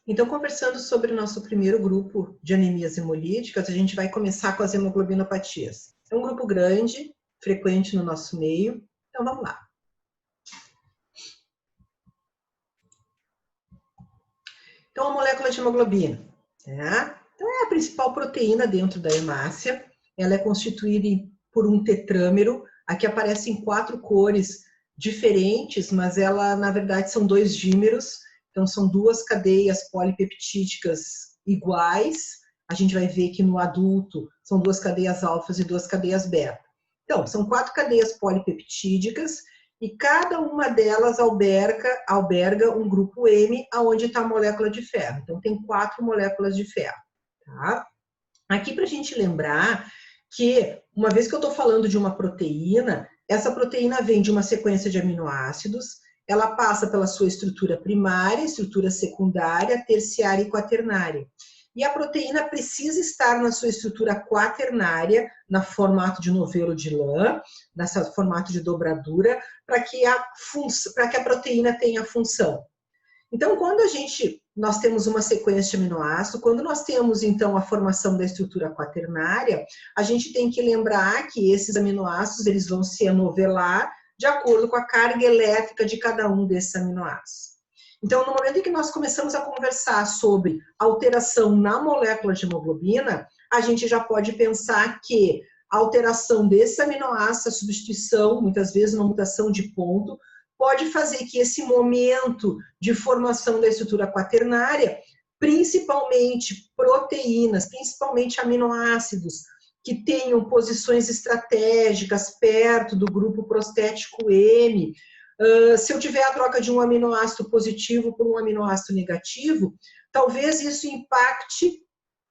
Então, conversando sobre o nosso primeiro grupo de anemias hemolíticas, a gente vai começar com as hemoglobinopatias. É um grupo grande, frequente no nosso meio, então vamos lá. Então, a molécula de hemoglobina, né? Então, é a principal proteína dentro da hemácia. Ela é constituída por um tetrâmero. Aqui aparecem 4 cores diferentes, mas ela, na verdade, são 2 dímeros. Então, são 2 cadeias polipeptídicas iguais. A gente vai ver que no adulto são 2 cadeias alfas e 2 cadeias beta. Então, são 4 cadeias polipeptídicas e cada uma delas alberga um grupo M, aonde está a molécula de ferro. Então, tem 4 moléculas de ferro. Tá? Aqui, para a gente lembrar que, uma vez que eu estou falando de uma proteína, essa proteína vem de uma sequência de aminoácidos, ela passa pela sua estrutura primária, estrutura secundária, terciária e quaternária. E a proteína precisa estar na sua estrutura quaternária, no formato de novelo de lã, nesse formato de dobradura, para que a proteína tenha função. Então, quando nós temos uma sequência de aminoácidos, quando nós temos, então, a formação da estrutura quaternária, a gente tem que lembrar que esses aminoácidos eles vão se anovelar de acordo com a carga elétrica de cada um desses aminoácidos. Então, no momento em que nós começamos a conversar sobre alteração na molécula de hemoglobina, a gente já pode pensar que a alteração desse aminoácido, a substituição, muitas vezes uma mutação de ponto, pode fazer que esse momento de formação da estrutura quaternária, principalmente proteínas, principalmente aminoácidos, que tenham posições estratégicas perto do grupo prostético M, se eu tiver a troca de um aminoácido positivo por um aminoácido negativo, talvez isso impacte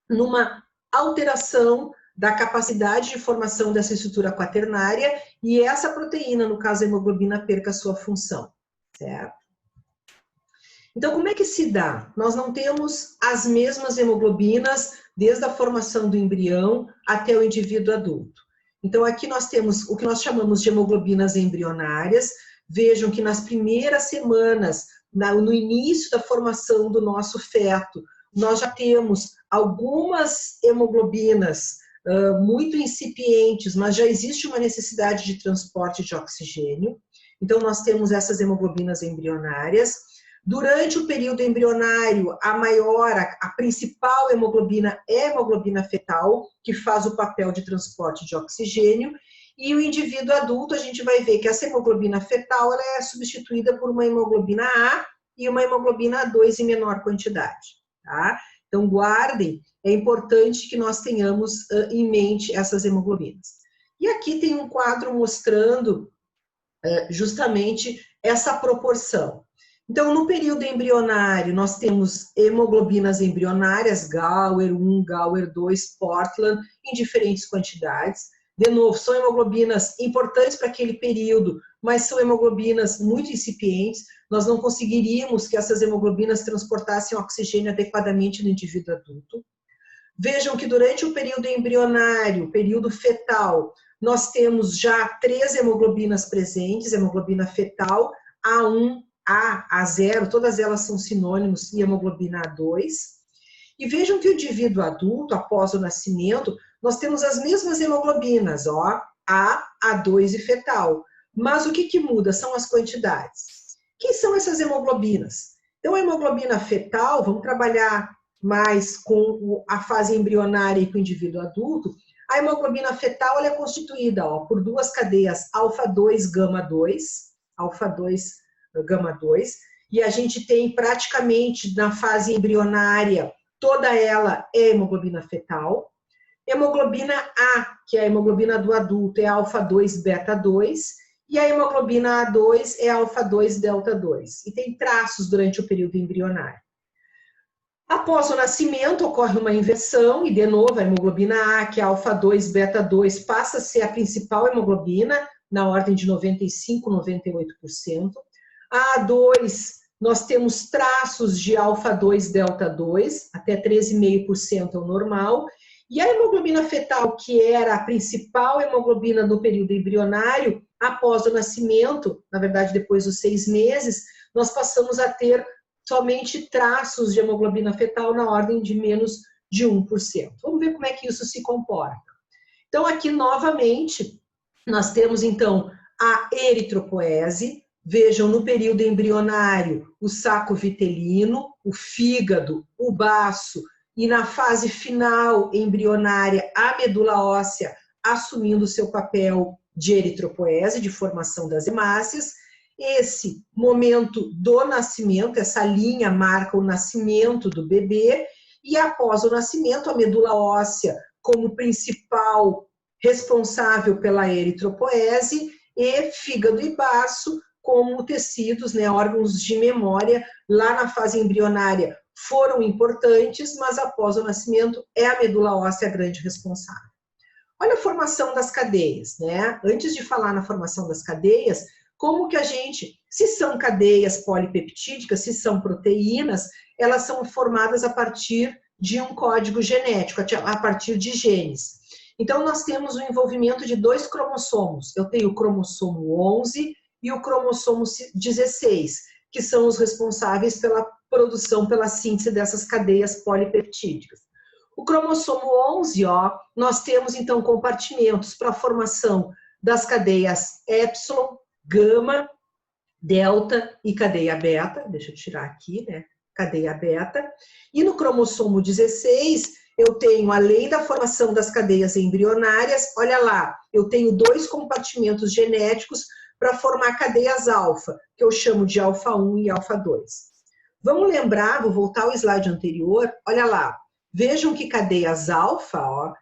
numa alteração da capacidade de formação dessa estrutura quaternária e essa proteína, no caso a hemoglobina, perca a sua função, certo? Então, como é que se dá? Nós não temos as mesmas hemoglobinas desde a formação do embrião até o indivíduo adulto. Então, aqui nós temos o que nós chamamos de hemoglobinas embrionárias. Vejam que nas primeiras semanas, no início da formação do nosso feto, nós já temos algumas hemoglobinas muito incipientes, mas já existe uma necessidade de transporte de oxigênio. Então, nós temos essas hemoglobinas embrionárias. Durante o período embrionário, a principal hemoglobina é a hemoglobina fetal, que faz o papel de transporte de oxigênio. E o indivíduo adulto, a gente vai ver que essa hemoglobina fetal ela é substituída por uma hemoglobina A e uma hemoglobina A2 em menor quantidade. Tá? Então, guardem, é importante que nós tenhamos em mente essas hemoglobinas. E aqui tem um quadro mostrando justamente essa proporção. Então, no período embrionário, nós temos hemoglobinas embrionárias, Gower 1, Gower 2, Portland, em diferentes quantidades. De novo, são hemoglobinas importantes para aquele período, mas são hemoglobinas muito incipientes. Nós não conseguiríamos que essas hemoglobinas transportassem oxigênio adequadamente no indivíduo adulto. Vejam que durante o período embrionário, período fetal, nós temos já 3 hemoglobinas presentes, hemoglobina fetal, A1, A, A0, todas elas são sinônimos, e hemoglobina A2. E vejam que o indivíduo adulto, após o nascimento, nós temos as mesmas hemoglobinas, ó, A, A2 e fetal. Mas o que muda são as quantidades. Quem são essas hemoglobinas? Então, a hemoglobina fetal, vamos trabalhar mais com a fase embrionária e com o indivíduo adulto. A hemoglobina fetal ela é constituída por 2 cadeias alfa-2, gama-2, alfa-2, gama-2, e a gente tem praticamente na fase embrionária, toda ela é hemoglobina fetal. Hemoglobina A, que é a hemoglobina do adulto, é alfa-2, beta-2, e a hemoglobina A2 é alfa-2, delta-2. E tem traços durante o período embrionário. Após o nascimento, ocorre uma inversão, e de novo a hemoglobina A, que é alfa-2, beta-2, passa a ser a principal hemoglobina, na ordem de 95%, 98%. A A2, nós temos traços de alfa-2, delta-2, até 13,5% é o normal. E a hemoglobina fetal, que era a principal hemoglobina no período embrionário, após o nascimento, na verdade depois dos 6 meses, nós passamos a ter somente traços de hemoglobina fetal na ordem de menos de 1%. Vamos ver como é que isso se comporta. Então, aqui novamente, nós temos então a eritropoese. Vejam, no período embrionário, o saco vitelino, o fígado, o baço, e na fase final embrionária, a medula óssea assumindo seu papel de eritropoese, de formação das hemácias. Esse momento do nascimento, essa linha marca o nascimento do bebê, e após o nascimento, a medula óssea como principal responsável pela eritropoese, e fígado e baço como tecidos, né, órgãos de memória, lá na fase embrionária foram importantes, mas após o nascimento é a medula óssea a grande responsável. Olha a formação das cadeias, né? Antes de falar na formação das cadeias, como que a gente, se são cadeias polipeptídicas, se são proteínas, elas são formadas a partir de um código genético, a partir de genes. Então, nós temos o envolvimento de 2 cromossomos. Eu tenho o cromossomo 11 e o cromossomo 16, que são os responsáveis pela produção, pela síntese dessas cadeias polipeptídicas. O cromossomo 11, ó, nós temos então compartimentos para a formação das cadeias épsilon, gama, delta e cadeia beta. Deixa eu tirar aqui, né? Cadeia beta. E no cromossomo 16, eu tenho, além da formação das cadeias embrionárias, olha lá, eu tenho 2 compartimentos genéticos para formar cadeias alfa, que eu chamo de alfa 1 e alfa 2. Vamos lembrar, vou voltar ao slide anterior, olha lá, vejam que cadeias alfa, ó,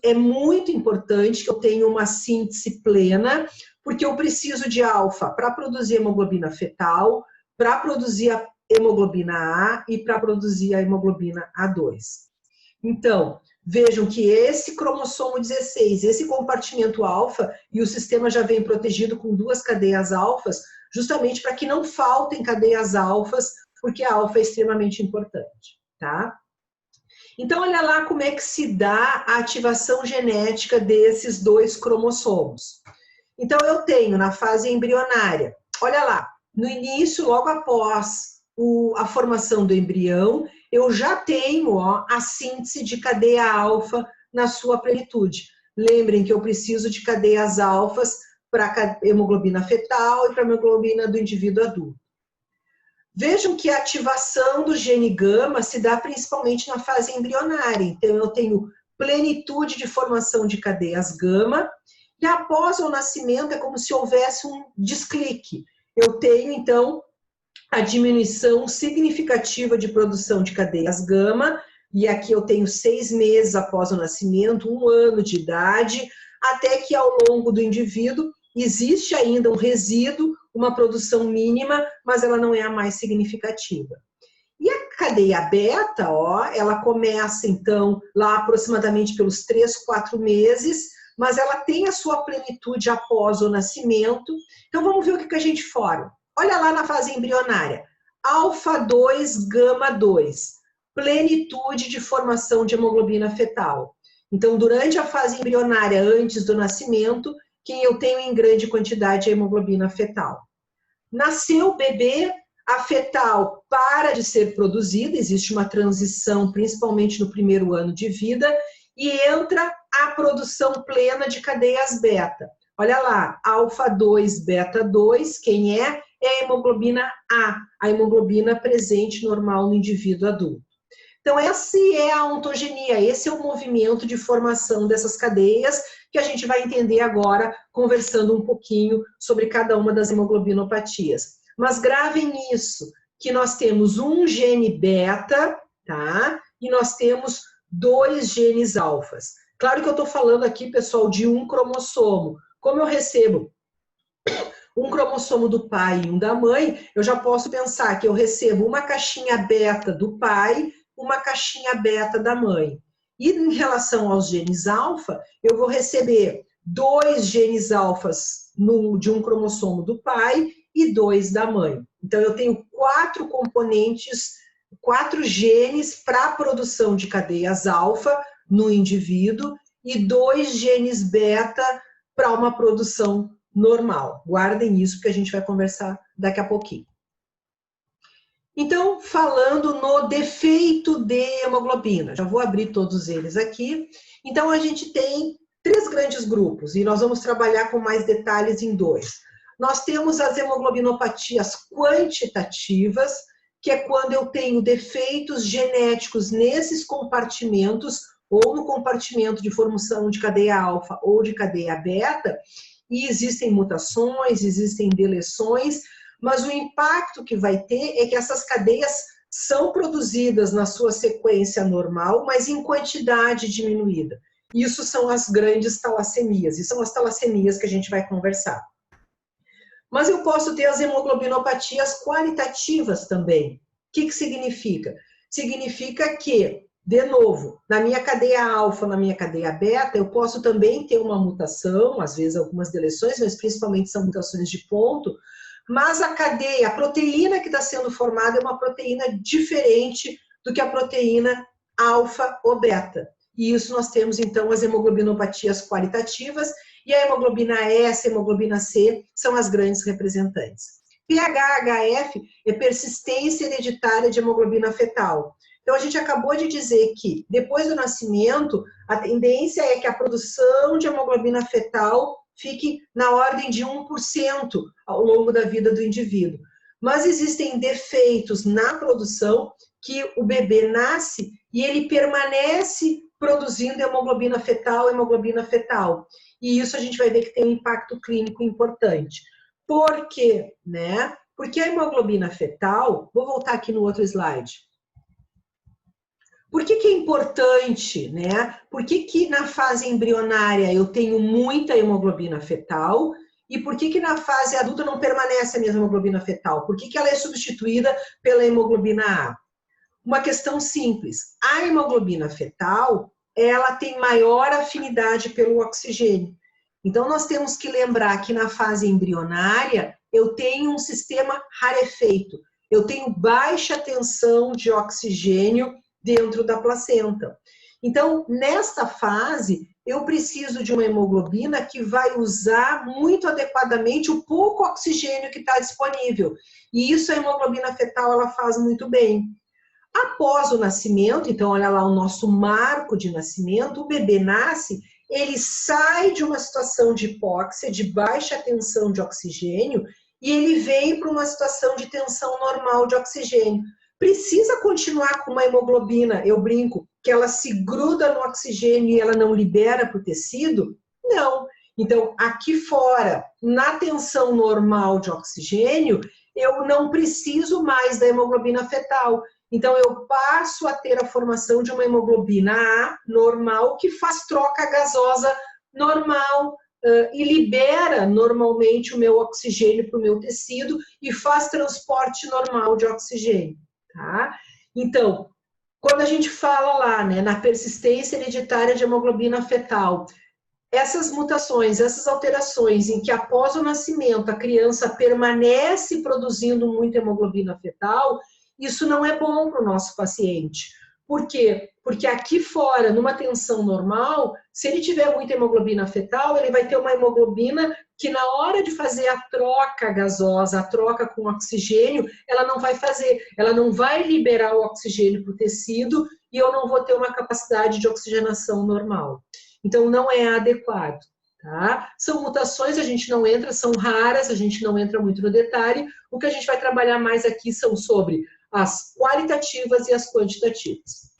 é muito importante que eu tenha uma síntese plena, porque eu preciso de alfa para produzir hemoglobina fetal, para produzir a hemoglobina A e para produzir a hemoglobina A2. Então, vejam que esse cromossomo 16, esse compartimento alfa, e o sistema já vem protegido com 2 cadeias alfas, justamente para que não faltem cadeias alfas, porque a alfa é extremamente importante, tá? Então, olha lá como é que se dá a ativação genética desses 2 cromossomos. Então, eu tenho na fase embrionária, olha lá, no início, logo após a formação do embrião, eu já tenho, ó, a síntese de cadeia alfa na sua plenitude. Lembrem que eu preciso de cadeias alfas para a hemoglobina fetal e para a hemoglobina do indivíduo adulto. Vejam que a ativação do gene gama se dá principalmente na fase embrionária. Então, eu tenho plenitude de formação de cadeias gama, e após o nascimento é como se houvesse um desclique. Eu tenho, então, a diminuição significativa de produção de cadeias gama, e aqui eu tenho 6 meses após o nascimento, 1 ano de idade, até que ao longo do indivíduo existe ainda um resíduo, uma produção mínima, mas ela não é a mais significativa. E a cadeia beta, ó, ela começa então lá aproximadamente pelos 3, 4 meses, mas ela tem a sua plenitude após o nascimento. Então vamos ver o que a gente forma. Olha lá na fase embrionária, alfa 2, gama 2, plenitude de formação de hemoglobina fetal. Então, durante a fase embrionária, antes do nascimento, quem eu tenho em grande quantidade é a hemoglobina fetal. Nasceu o bebê, a fetal para de ser produzida, existe uma transição, principalmente no primeiro ano de vida, e entra a produção plena de cadeias beta. Olha lá, alfa 2, beta 2, quem é? É a hemoglobina a hemoglobina presente normal no indivíduo adulto. Então, essa é a ontogenia, esse é o movimento de formação dessas cadeias que a gente vai entender agora, conversando um pouquinho sobre cada uma das hemoglobinopatias. Mas gravem isso, que nós temos um gene beta, tá? E nós temos 2 genes alfas. Claro que eu estou falando aqui, pessoal, de um cromossomo. Como eu recebo um cromossomo do pai e um da mãe, eu já posso pensar que eu recebo uma caixinha beta do pai, uma caixinha beta da mãe. E em relação aos genes alfa, eu vou receber 2 genes alfas de um cromossomo do pai e 2 da mãe. Então, eu tenho 4 componentes, 4 genes para a produção de cadeias alfa no indivíduo e 2 genes beta para uma produção normal. Guardem isso, porque a gente vai conversar daqui a pouquinho. Então, falando no defeito de hemoglobina, já vou abrir todos eles aqui. Então, a gente tem 3 grandes grupos e nós vamos trabalhar com mais detalhes em 2. Nós temos as hemoglobinopatias quantitativas, que é quando eu tenho defeitos genéticos nesses compartimentos, ou no compartimento de formação de cadeia alfa ou de cadeia beta, e existem mutações, existem deleções, mas o impacto que vai ter é que essas cadeias são produzidas na sua sequência normal, mas em quantidade diminuída. Isso são as grandes talassemias, e são as talassemias que a gente vai conversar. Mas eu posso ter as hemoglobinopatias qualitativas também. O que significa? Significa que, de novo, na minha cadeia alfa, na minha cadeia beta, eu posso também ter uma mutação, às vezes algumas deleções, mas principalmente são mutações de ponto, mas a cadeia, a proteína que está sendo formada é uma proteína diferente do que a proteína alfa ou beta. E isso nós temos, então, as hemoglobinopatias qualitativas, e a hemoglobina S, a hemoglobina C, são as grandes representantes. PH-HF é persistência hereditária de hemoglobina fetal. Então, a gente acabou de dizer que, depois do nascimento, a tendência é que a produção de hemoglobina fetal fique na ordem de 1% ao longo da vida do indivíduo. Mas existem defeitos na produção que o bebê nasce e ele permanece produzindo hemoglobina fetal. E isso a gente vai ver que tem um impacto clínico importante. Por quê? Né? Porque a hemoglobina fetal, vou voltar aqui no outro slide. Por que é importante, né? Por que na fase embrionária eu tenho muita hemoglobina fetal e por que na fase adulta não permanece a mesma hemoglobina fetal? Por que ela é substituída pela hemoglobina A? Uma questão simples. A hemoglobina fetal, ela tem maior afinidade pelo oxigênio. Então, nós temos que lembrar que na fase embrionária, eu tenho um sistema rarefeito. Eu tenho baixa tensão de oxigênio dentro da placenta. Então, nesta fase, eu preciso de uma hemoglobina que vai usar muito adequadamente o pouco oxigênio que está disponível. E isso a hemoglobina fetal ela faz muito bem. Após o nascimento, então olha lá o nosso marco de nascimento, o bebê nasce, ele sai de uma situação de hipóxia, de baixa tensão de oxigênio, e ele vem para uma situação de tensão normal de oxigênio. Precisa continuar com uma hemoglobina, eu brinco, que ela se gruda no oxigênio e ela não libera para o tecido? Não. Então, aqui fora, na tensão normal de oxigênio, eu não preciso mais da hemoglobina fetal. Então, eu passo a ter a formação de uma hemoglobina A normal, que faz troca gasosa normal e libera normalmente o meu oxigênio para o meu tecido e faz transporte normal de oxigênio. Tá? Então, quando a gente fala lá, né, na persistência hereditária de hemoglobina fetal, essas mutações, essas alterações em que após o nascimento a criança permanece produzindo muita hemoglobina fetal, isso não é bom para o nosso paciente. Por quê? Porque aqui fora, numa tensão normal, se ele tiver muita hemoglobina fetal, ele vai ter uma hemoglobina que na hora de fazer a troca gasosa, a troca com oxigênio, ela não vai fazer, ela não vai liberar o oxigênio para o tecido e eu não vou ter uma capacidade de oxigenação normal. Então, não é adequado. Tá? São mutações, a gente não entra, são raras, a gente não entra muito no detalhe. O que a gente vai trabalhar mais aqui são sobre as qualitativas e as quantitativas.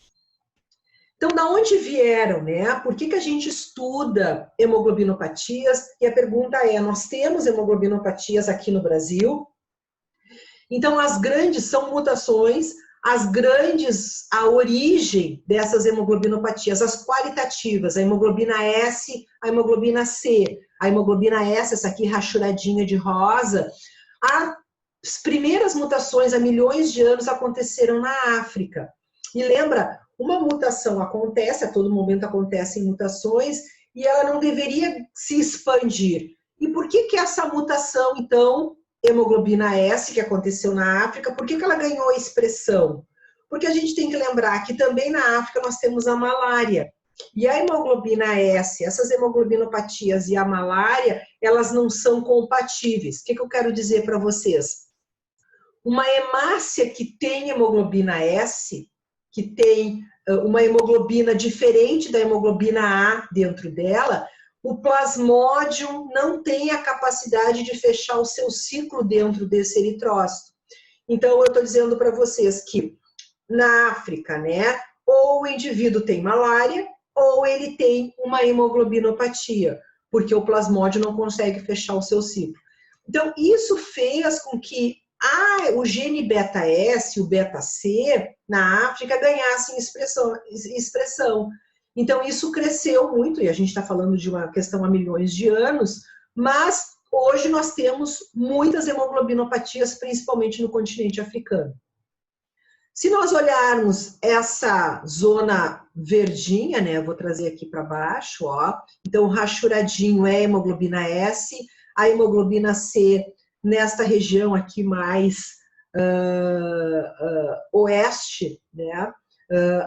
Então, da onde vieram, né? Por que a gente estuda hemoglobinopatias? E a pergunta é, nós temos hemoglobinopatias aqui no Brasil? Então, as grandes são mutações, a origem dessas hemoglobinopatias, as qualitativas, a hemoglobina S, a hemoglobina C. A hemoglobina S, essa aqui rachuradinha de rosa, as primeiras mutações há milhões de anos aconteceram na África. E lembra, uma mutação acontece, a todo momento acontecem mutações, e ela não deveria se expandir. E por que essa mutação, então, hemoglobina S, que aconteceu na África, por que ela ganhou expressão? Porque a gente tem que lembrar que também na África nós temos a malária. E a hemoglobina S, essas hemoglobinopatias e a malária, elas não são compatíveis. O que eu quero dizer para vocês? uma hemácia que tem hemoglobina S, que tem uma hemoglobina diferente da hemoglobina A dentro dela, o plasmódio não tem a capacidade de fechar o seu ciclo dentro desse eritrócito. Então, eu estou dizendo para vocês que na África, né, ou o indivíduo tem malária, ou ele tem uma hemoglobinopatia, porque o plasmódio não consegue fechar o seu ciclo. Então, isso fez com que o gene beta-S, o beta-C, na África, ganhassem expressão. Então, isso cresceu muito, e a gente está falando de uma questão há milhões de anos, mas hoje nós temos muitas hemoglobinopatias, principalmente no continente africano. Se nós olharmos essa zona verdinha, né, eu vou trazer aqui para baixo, ó, então o rachuradinho é a hemoglobina S, a hemoglobina C nesta região aqui mais oeste, né,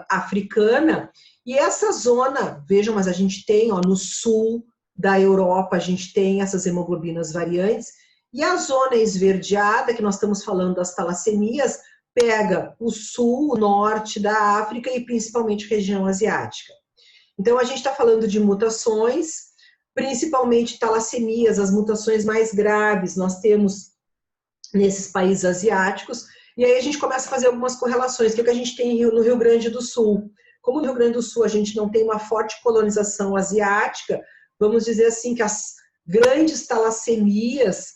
africana, e essa zona, vejam, mas a gente tem, ó, no sul da Europa, a gente tem essas hemoglobinas variantes, e a zona esverdeada, que nós estamos falando das talassemias, pega o sul, o norte da África e principalmente região asiática. Então, a gente está falando de mutações, principalmente talassemias, as mutações mais graves, nós temos nesses países asiáticos, e aí a gente começa a fazer algumas correlações. O que a gente tem no Rio Grande do Sul? Como no Rio Grande do Sul a gente não tem uma forte colonização asiática, vamos dizer assim que as grandes talassemias,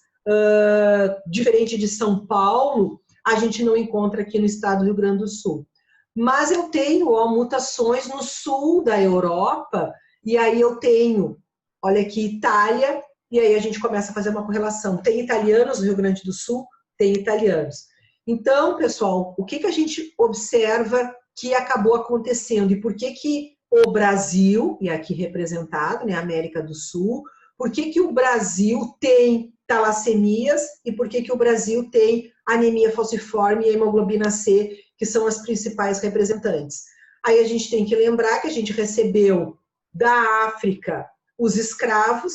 diferente de São Paulo, a gente não encontra aqui no estado do Rio Grande do Sul. Mas eu tenho mutações no sul da Europa, e aí eu tenho, olha aqui, Itália, e aí a gente começa a fazer uma correlação. Tem italianos no Rio Grande do Sul? Tem italianos. Então, pessoal, o que a gente observa que acabou acontecendo? E por que o Brasil, e aqui representado, né, América do Sul, por que o Brasil tem talassemias e por que o Brasil tem anemia falciforme e hemoglobina C, que são as principais representantes? Aí a gente tem que lembrar que a gente recebeu da África os escravos,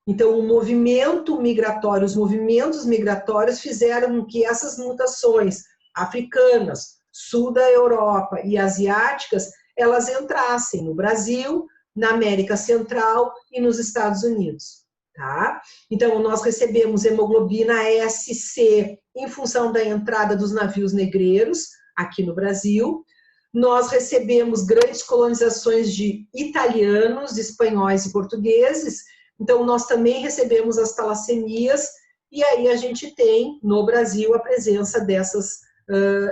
então o movimento migratório, os movimentos migratórios fizeram com que essas mutações africanas, sul da Europa e asiáticas, elas entrassem no Brasil, na América Central e nos Estados Unidos. Tá? Então, nós recebemos hemoglobina SC em função da entrada dos navios negreiros aqui no Brasil. Nós recebemos grandes colonizações de italianos, espanhóis e portugueses. Então, nós também recebemos as talassemias. E aí a gente tem, no Brasil, a presença dessas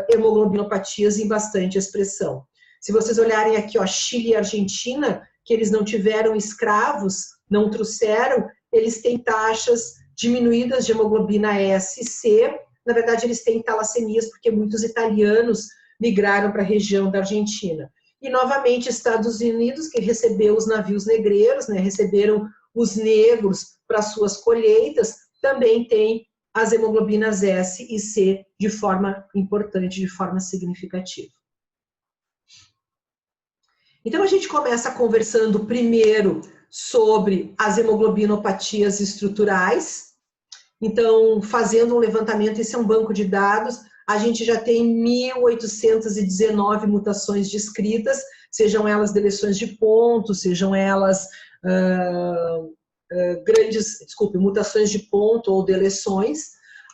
hemoglobinopatias em bastante expressão. Se vocês olharem aqui, ó, Chile e Argentina, que eles não tiveram escravos, não trouxeram, eles têm taxas diminuídas de hemoglobina S e C. Na verdade, eles têm talassemias, porque muitos italianos migraram para a região da Argentina. E, novamente, Estados Unidos, que recebeu os navios negreiros, né, receberam os negros para suas colheitas, também tem as hemoglobinas S e C de forma importante, de forma significativa. Então, a gente começa conversando primeiro sobre as hemoglobinopatias estruturais. Então, fazendo um levantamento, esse é um banco de dados, a gente já tem 1.819 mutações descritas, sejam elas deleções de ponto, sejam elas mutações de ponto ou deleções.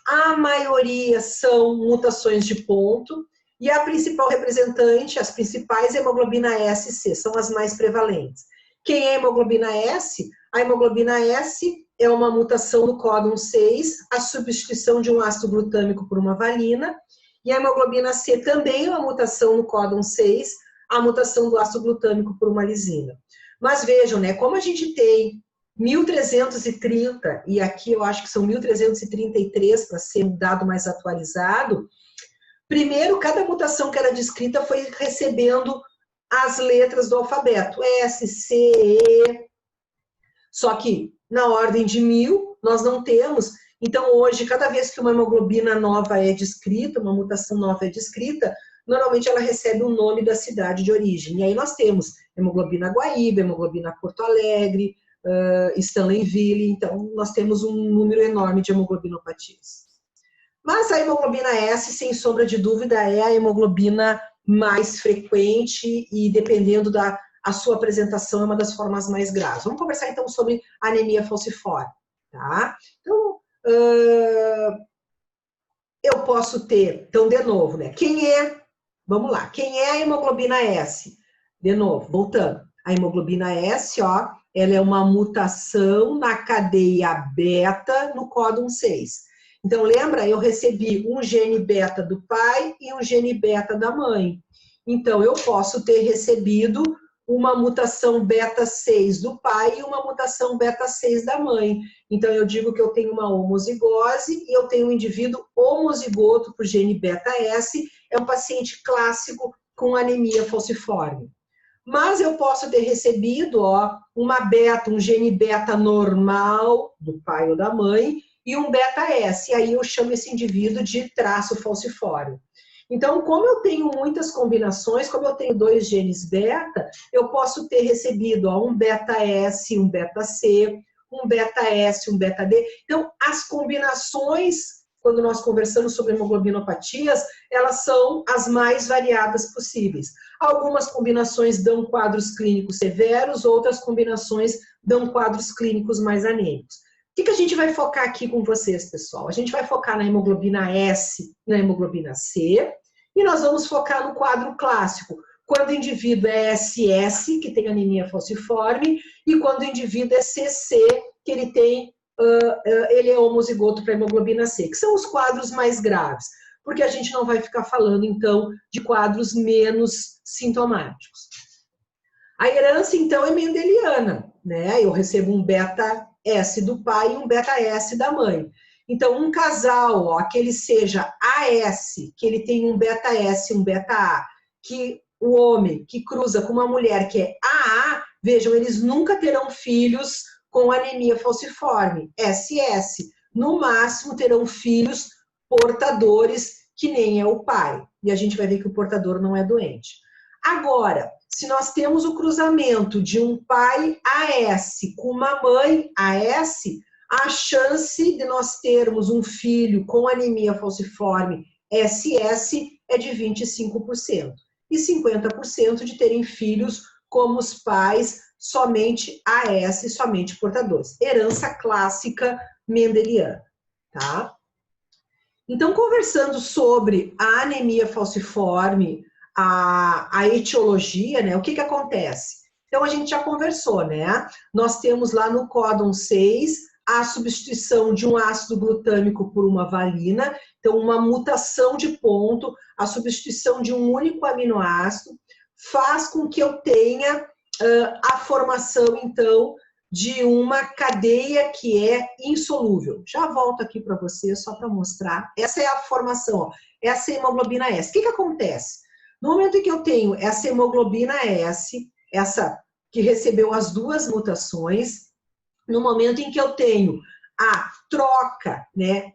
A maioria são mutações de ponto, e a principal representante, as principais, hemoglobina S e C, são as mais prevalentes. Quem é a hemoglobina S? A hemoglobina S é uma mutação no códon 6, a substituição de um ácido glutâmico por uma valina, e a hemoglobina C também é uma mutação no códon 6, a mutação do ácido glutâmico por uma lisina. Mas vejam, né, como a gente tem 1.330, e aqui eu acho que são 1.333 para ser um dado mais atualizado, primeiro, cada mutação que era descrita foi recebendo as letras do alfabeto, S, C, E, só que na ordem de 1000 nós não temos. Então, hoje, cada vez que uma hemoglobina nova é descrita, uma mutação nova é descrita, normalmente ela recebe o nome da cidade de origem. E aí nós temos hemoglobina Guaíba, hemoglobina Porto Alegre, Stanleyville, então nós temos um número enorme de hemoglobinopatias. Mas a hemoglobina S, sem sombra de dúvida, é a hemoglobina mais frequente e, dependendo da sua apresentação, é uma das formas mais graves. Vamos conversar, então, sobre anemia falciforme, tá? Então, eu posso ter, então, de novo, né? Vamos lá, quem é a hemoglobina S? De novo, voltando. A hemoglobina S, ó, ela é uma mutação na cadeia beta no códon 6. Então, lembra? Eu recebi um gene beta do pai e um gene beta da mãe. Então, eu posso ter recebido uma mutação beta 6 do pai e uma mutação beta 6 da mãe. Então, eu digo que eu tenho uma homozigose e eu tenho um indivíduo homozigoto para o gene beta S, é um paciente clássico com anemia falciforme. Mas eu posso ter recebido, ó, um gene beta normal do pai ou da mãe e um beta S. E aí eu chamo esse indivíduo de traço falciforme. Então, como eu tenho muitas combinações, como eu tenho 2 genes beta, eu posso ter recebido, ó, um beta S, um beta C, um beta S, um beta D. Então, as combinações, quando nós conversamos sobre hemoglobinopatias, elas são as mais variadas possíveis. Algumas combinações dão quadros clínicos severos, outras combinações dão quadros clínicos mais anêmicos. O que a gente vai focar aqui com vocês, pessoal? A gente vai focar na hemoglobina S e na hemoglobina C, e nós vamos focar no quadro clássico, quando o indivíduo é SS, que tem anemia falciforme, e quando o indivíduo é CC, que ele é homozigoto para hemoglobina C, que são os quadros mais graves, porque a gente não vai ficar falando, então, de quadros menos sintomáticos. A herança, então, é mendeliana, né? Eu recebo um beta S do pai e um beta S da mãe. Então, um casal, ó, que ele seja AS, que ele tem um beta S e um beta A, que o homem que cruza com uma mulher que é AA, vejam, eles nunca terão filhos com anemia falciforme, SS. No máximo, terão filhos portadores, que nem é o pai. E a gente vai ver que o portador não é doente. Agora, se nós temos o cruzamento de um pai AS com uma mãe AS, a chance de nós termos um filho com anemia falciforme SS é de 25%. E 50% de terem filhos como os pais somente AS, somente portadores. Herança clássica mendeliana, tá? Então, conversando sobre a anemia falciforme, a etiologia, né? O que acontece? Então, a gente já conversou, né? Nós temos lá no códon 6 a substituição de um ácido glutâmico por uma valina, então uma mutação de ponto, a substituição de um único aminoácido, faz com que eu tenha a formação, então, de uma cadeia que é insolúvel. Já volto aqui para você, só para mostrar. Essa é a formação, ó. Essa é a hemoglobina S. O que acontece? No momento em que eu tenho essa hemoglobina S, essa que recebeu as 2 mutações, no momento em que eu tenho a troca, né,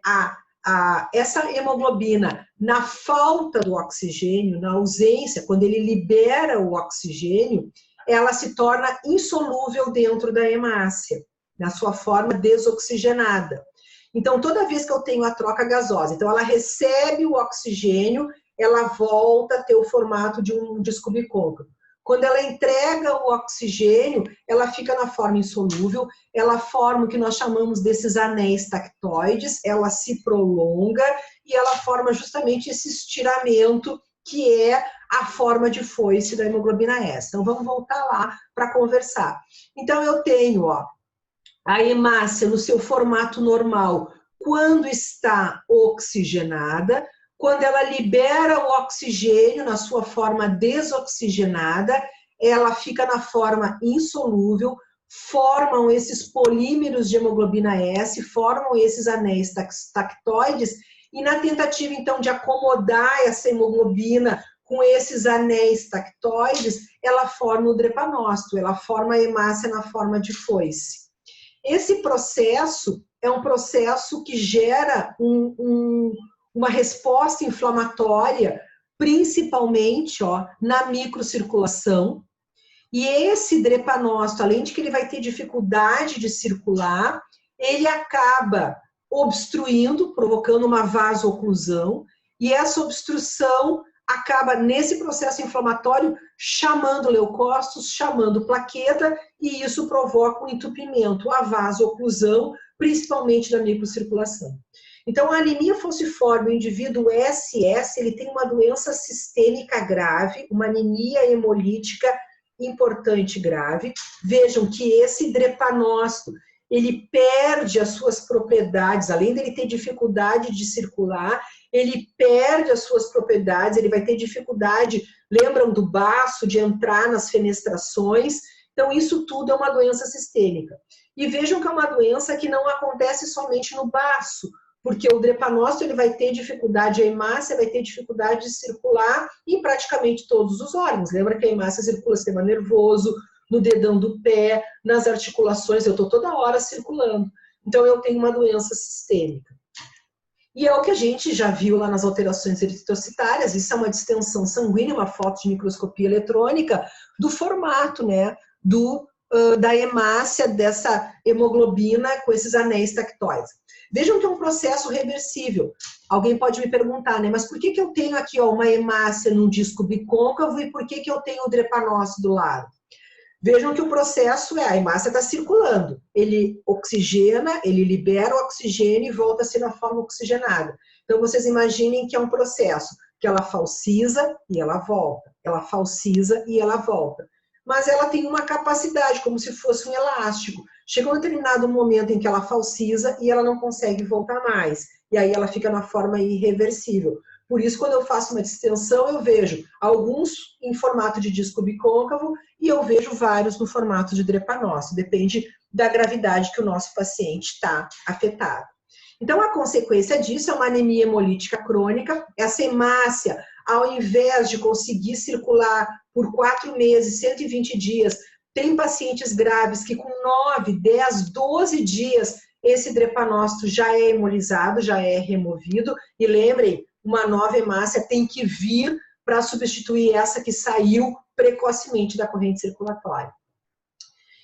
essa hemoglobina na falta do oxigênio, na ausência, quando ele libera o oxigênio, ela se torna insolúvel dentro da hemácia, na sua forma desoxigenada. Então, toda vez que eu tenho a troca gasosa, então ela recebe o oxigênio, ela volta a ter o formato de um disco bicôncavo. Quando ela entrega o oxigênio, ela fica na forma insolúvel, ela forma o que nós chamamos desses anéis tactoides, ela se prolonga e ela forma justamente esse estiramento que é a forma de foice da hemoglobina S. Então, vamos voltar lá para conversar. Então, eu tenho, ó, a hemácia no seu formato normal, quando está oxigenada, quando ela libera o oxigênio na sua forma desoxigenada, ela fica na forma insolúvel, formam esses polímeros de hemoglobina S, formam esses anéis tactoides, e na tentativa, então, de acomodar essa hemoglobina com esses anéis tactoides, ela forma o drepanócito, ela forma a hemácia na forma de foice. Esse processo é um processo que gera uma resposta inflamatória, principalmente, ó, na microcirculação. E esse drepanócito, além de que ele vai ter dificuldade de circular, ele acaba obstruindo, provocando uma vasoclusão, e essa obstrução acaba, nesse processo inflamatório, chamando leucócitos, chamando plaqueta, e isso provoca um entupimento, a vasoclusão, principalmente da microcirculação. Então, a anemia falciforme, o indivíduo SS, ele tem uma doença sistêmica grave, uma anemia hemolítica importante grave. Vejam que esse drepanócito, ele perde as suas propriedades, além dele ter dificuldade de circular, ele perde as suas propriedades, ele vai ter dificuldade, lembram do baço, de entrar nas fenestrações. Então, isso tudo é uma doença sistêmica. E vejam que é uma doença que não acontece somente no baço, porque o drepanócito ele vai ter dificuldade, a hemácia vai ter dificuldade de circular em praticamente todos os órgãos. Lembra que a hemácia circula no sistema nervoso, no dedão do pé, nas articulações, eu estou toda hora circulando. Então, eu tenho uma doença sistêmica. E é o que a gente já viu lá nas alterações eritrocitárias, isso é uma distensão sanguínea, uma foto de microscopia eletrônica, do formato, né, da hemácia dessa hemoglobina com esses anéis tactóides. Vejam que é um processo reversível. Alguém pode me perguntar, né, mas por que eu tenho aqui ó, uma hemácia num disco bicôncavo e por que eu tenho o drepanócito do lado? Vejam que o processo a hemácia está circulando. Ele oxigena, ele libera o oxigênio e volta a ser na forma oxigenada. Então, vocês imaginem que é um processo que ela falciza e ela volta. Ela falciza e ela volta. Mas ela tem uma capacidade, como se fosse um elástico. Chega um determinado momento em que ela falciza e ela não consegue voltar mais. E aí ela fica na forma irreversível. Por isso, quando eu faço uma distensão, eu vejo alguns em formato de disco bicôncavo e eu vejo vários no formato de drepanócito. Depende da gravidade que o nosso paciente está afetado. Então, a consequência disso é uma anemia hemolítica crônica. Essa hemácia, ao invés de conseguir circular por 4 meses, 120 dias, tem pacientes graves que com 9, 10, 12 dias, esse drepanócito já é hemolizado, já é removido. E lembrem, uma nova hemácia tem que vir para substituir essa que saiu precocemente da corrente circulatória.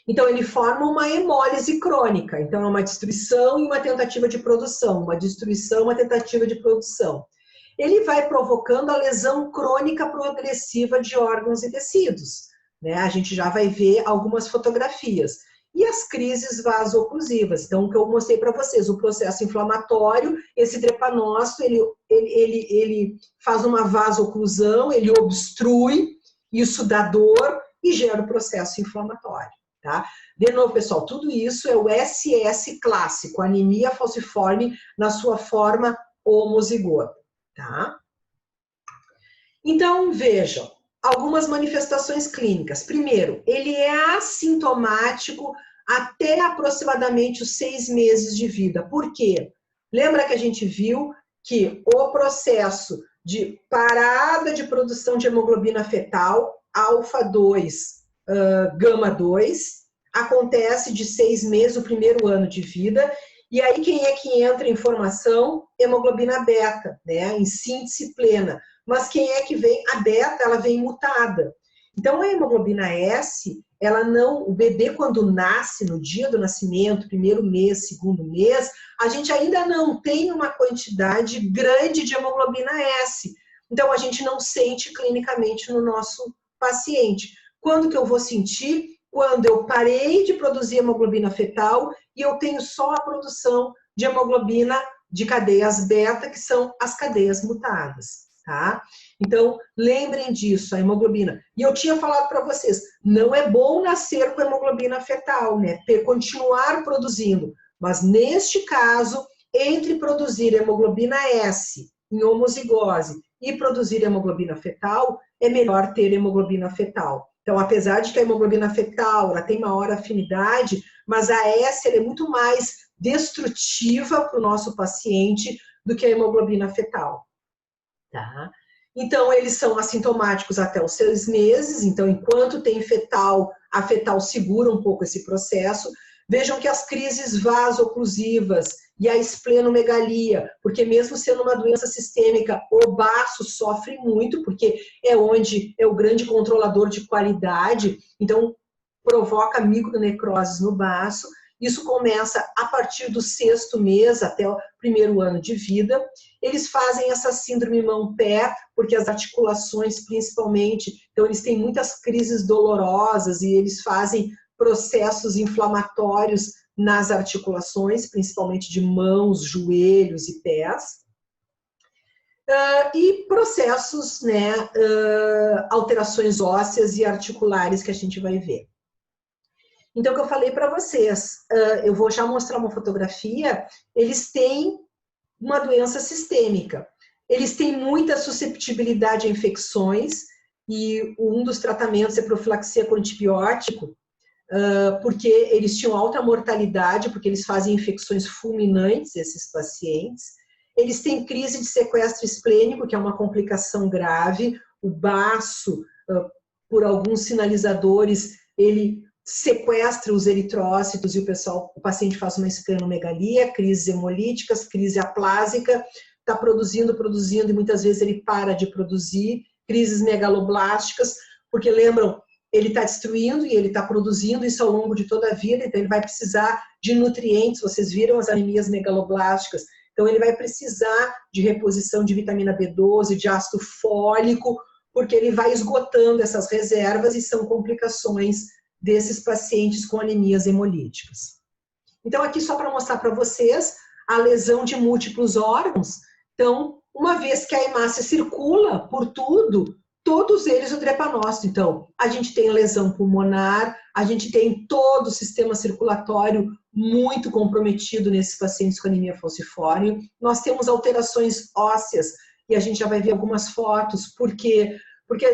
Então, ele forma uma hemólise crônica. Então, é uma destruição e uma tentativa de produção. Uma destruição, uma tentativa de produção. Ele vai provocando a lesão crônica progressiva de órgãos e tecidos, né? A gente já vai ver algumas fotografias. E as crises vasoclusivas. Então, o que eu mostrei para vocês, o processo inflamatório, esse drepanócito, ele faz uma vasoclusão, ele obstrui, isso dá dor e gera o processo inflamatório. Tá? De novo, pessoal, tudo isso é o SS clássico, anemia falciforme na sua forma homozigota. Tá? Então, vejam, algumas manifestações clínicas. Primeiro, ele é assintomático até aproximadamente os 6 meses de vida. Por quê? Lembra que a gente viu que o processo de parada de produção de hemoglobina fetal, alfa 2, gama 2, acontece de 6 meses, o primeiro ano de vida. E aí quem é que entra em formação? Hemoglobina beta, né? Em síntese plena. Mas quem é que vem? A beta, ela vem mutada. Então, a hemoglobina S, ela não... O bebê, quando nasce, no dia do nascimento, primeiro mês, segundo mês, a gente ainda não tem uma quantidade grande de hemoglobina S. Então, a gente não sente clinicamente no nosso paciente. Quando que eu vou sentir? Quando eu parei de produzir hemoglobina fetal e eu tenho só a produção de hemoglobina de cadeias beta, que são as cadeias mutadas. Tá? Então, lembrem disso, a hemoglobina. E eu tinha falado para vocês, não é bom nascer com hemoglobina fetal, né? Continuar produzindo. Mas, neste caso, entre produzir hemoglobina S em homozigose e produzir hemoglobina fetal, é melhor ter hemoglobina fetal. Então, apesar de que a hemoglobina fetal ela tem maior afinidade, mas a S ela é muito mais destrutiva para o nosso paciente do que a hemoglobina fetal. Tá? Então, eles são assintomáticos até os 6 meses, então, enquanto tem fetal, a fetal segura um pouco esse processo. Vejam que as crises vasoclusivas e a esplenomegalia, porque mesmo sendo uma doença sistêmica, o baço sofre muito, porque é onde é o grande controlador de qualidade, então, provoca micronecroses no baço. Isso começa a partir do 6º mês até o 1º ano de vida. Eles fazem essa síndrome mão-pé, porque as articulações, principalmente, então eles têm muitas crises dolorosas e eles fazem processos inflamatórios nas articulações, principalmente de mãos, joelhos e pés. E processos, né, alterações ósseas e articulares que a gente vai ver. Então, o que eu falei para vocês, eu vou já mostrar uma fotografia, eles têm uma doença sistêmica. Eles têm muita susceptibilidade a infecções e um dos tratamentos é profilaxia com antibiótico, porque eles tinham alta mortalidade, porque eles fazem infecções fulminantes, esses pacientes. Eles têm crise de sequestro esplênico, que é uma complicação grave. O baço, por alguns sinalizadores, ele sequestra os eritrócitos e o paciente faz uma esplenomegalia, crises hemolíticas, crise aplásica, está produzindo e muitas vezes ele para de produzir, crises megaloblásticas, porque lembram, ele está destruindo e ele está produzindo isso ao longo de toda a vida, então ele vai precisar de nutrientes, vocês viram as anemias megaloblásticas, então ele vai precisar de reposição de vitamina B12, de ácido fólico, porque ele vai esgotando essas reservas e são complicações desses pacientes com anemias hemolíticas. Então, aqui só para mostrar para vocês a lesão de múltiplos órgãos. Então, uma vez que a hemácia circula por tudo, todos eles o drepanócito. Então, a gente tem lesão pulmonar, a gente tem todo o sistema circulatório muito comprometido nesses pacientes com anemia falciforme. Nós temos alterações ósseas, e a gente já vai ver algumas fotos, porque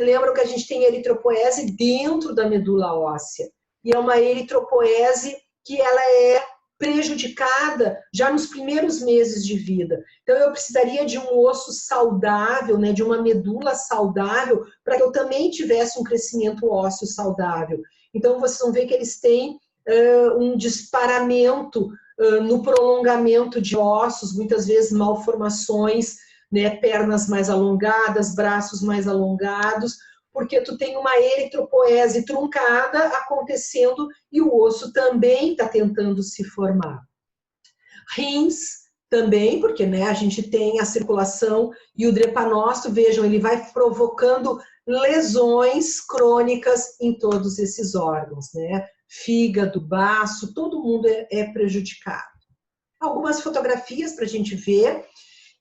lembram que a gente tem eritropoese dentro da medula óssea. E é uma eritropoese que ela é prejudicada já nos primeiros meses de vida. Então, eu precisaria de um osso saudável, né, de uma medula saudável, para que eu também tivesse um crescimento ósseo saudável. Então, vocês vão ver que eles têm um disparamento no prolongamento de ossos, muitas vezes malformações, né, pernas mais alongadas, braços mais alongados, porque tu tem uma eritropoese truncada acontecendo e o osso também está tentando se formar. Rins também, porque né, a gente tem a circulação e o drepanócito, vejam, ele vai provocando lesões crônicas em todos esses órgãos, né? Fígado, baço, todo mundo é prejudicado. Algumas fotografias para a gente ver.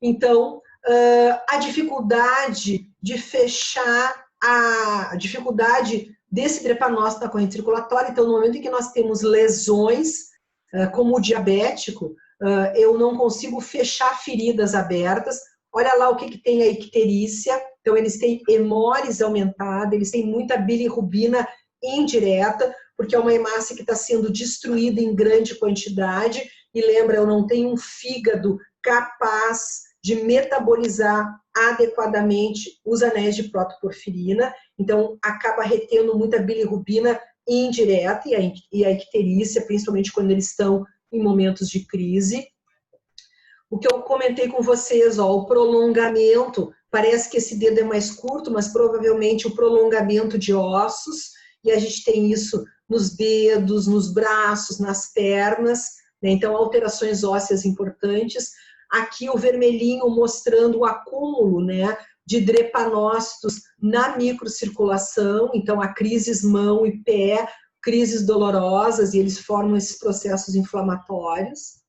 Então, a dificuldade de fechar, a dificuldade desse drepanócito na corrente circulatória. Então, no momento em que nós temos lesões, como o diabético, eu não consigo fechar feridas abertas. Olha lá o que tem a icterícia. Então, eles têm hemólise aumentada, eles têm muita bilirrubina indireta, porque é uma hemácia que está sendo destruída em grande quantidade. E lembra, eu não tenho um fígado capaz de metabolizar adequadamente os anéis de protoporfirina, então acaba retendo muita bilirrubina indireta e a icterícia, principalmente quando eles estão em momentos de crise. O que eu comentei com vocês, ó, o prolongamento, parece que esse dedo é mais curto, mas provavelmente o prolongamento de ossos, e a gente tem isso nos dedos, nos braços, nas pernas, né? Então alterações ósseas importantes. Aqui o vermelhinho mostrando o acúmulo, né, de drepanócitos na microcirculação, então a crises mão e pé, crises dolorosas, e eles formam esses processos inflamatórios.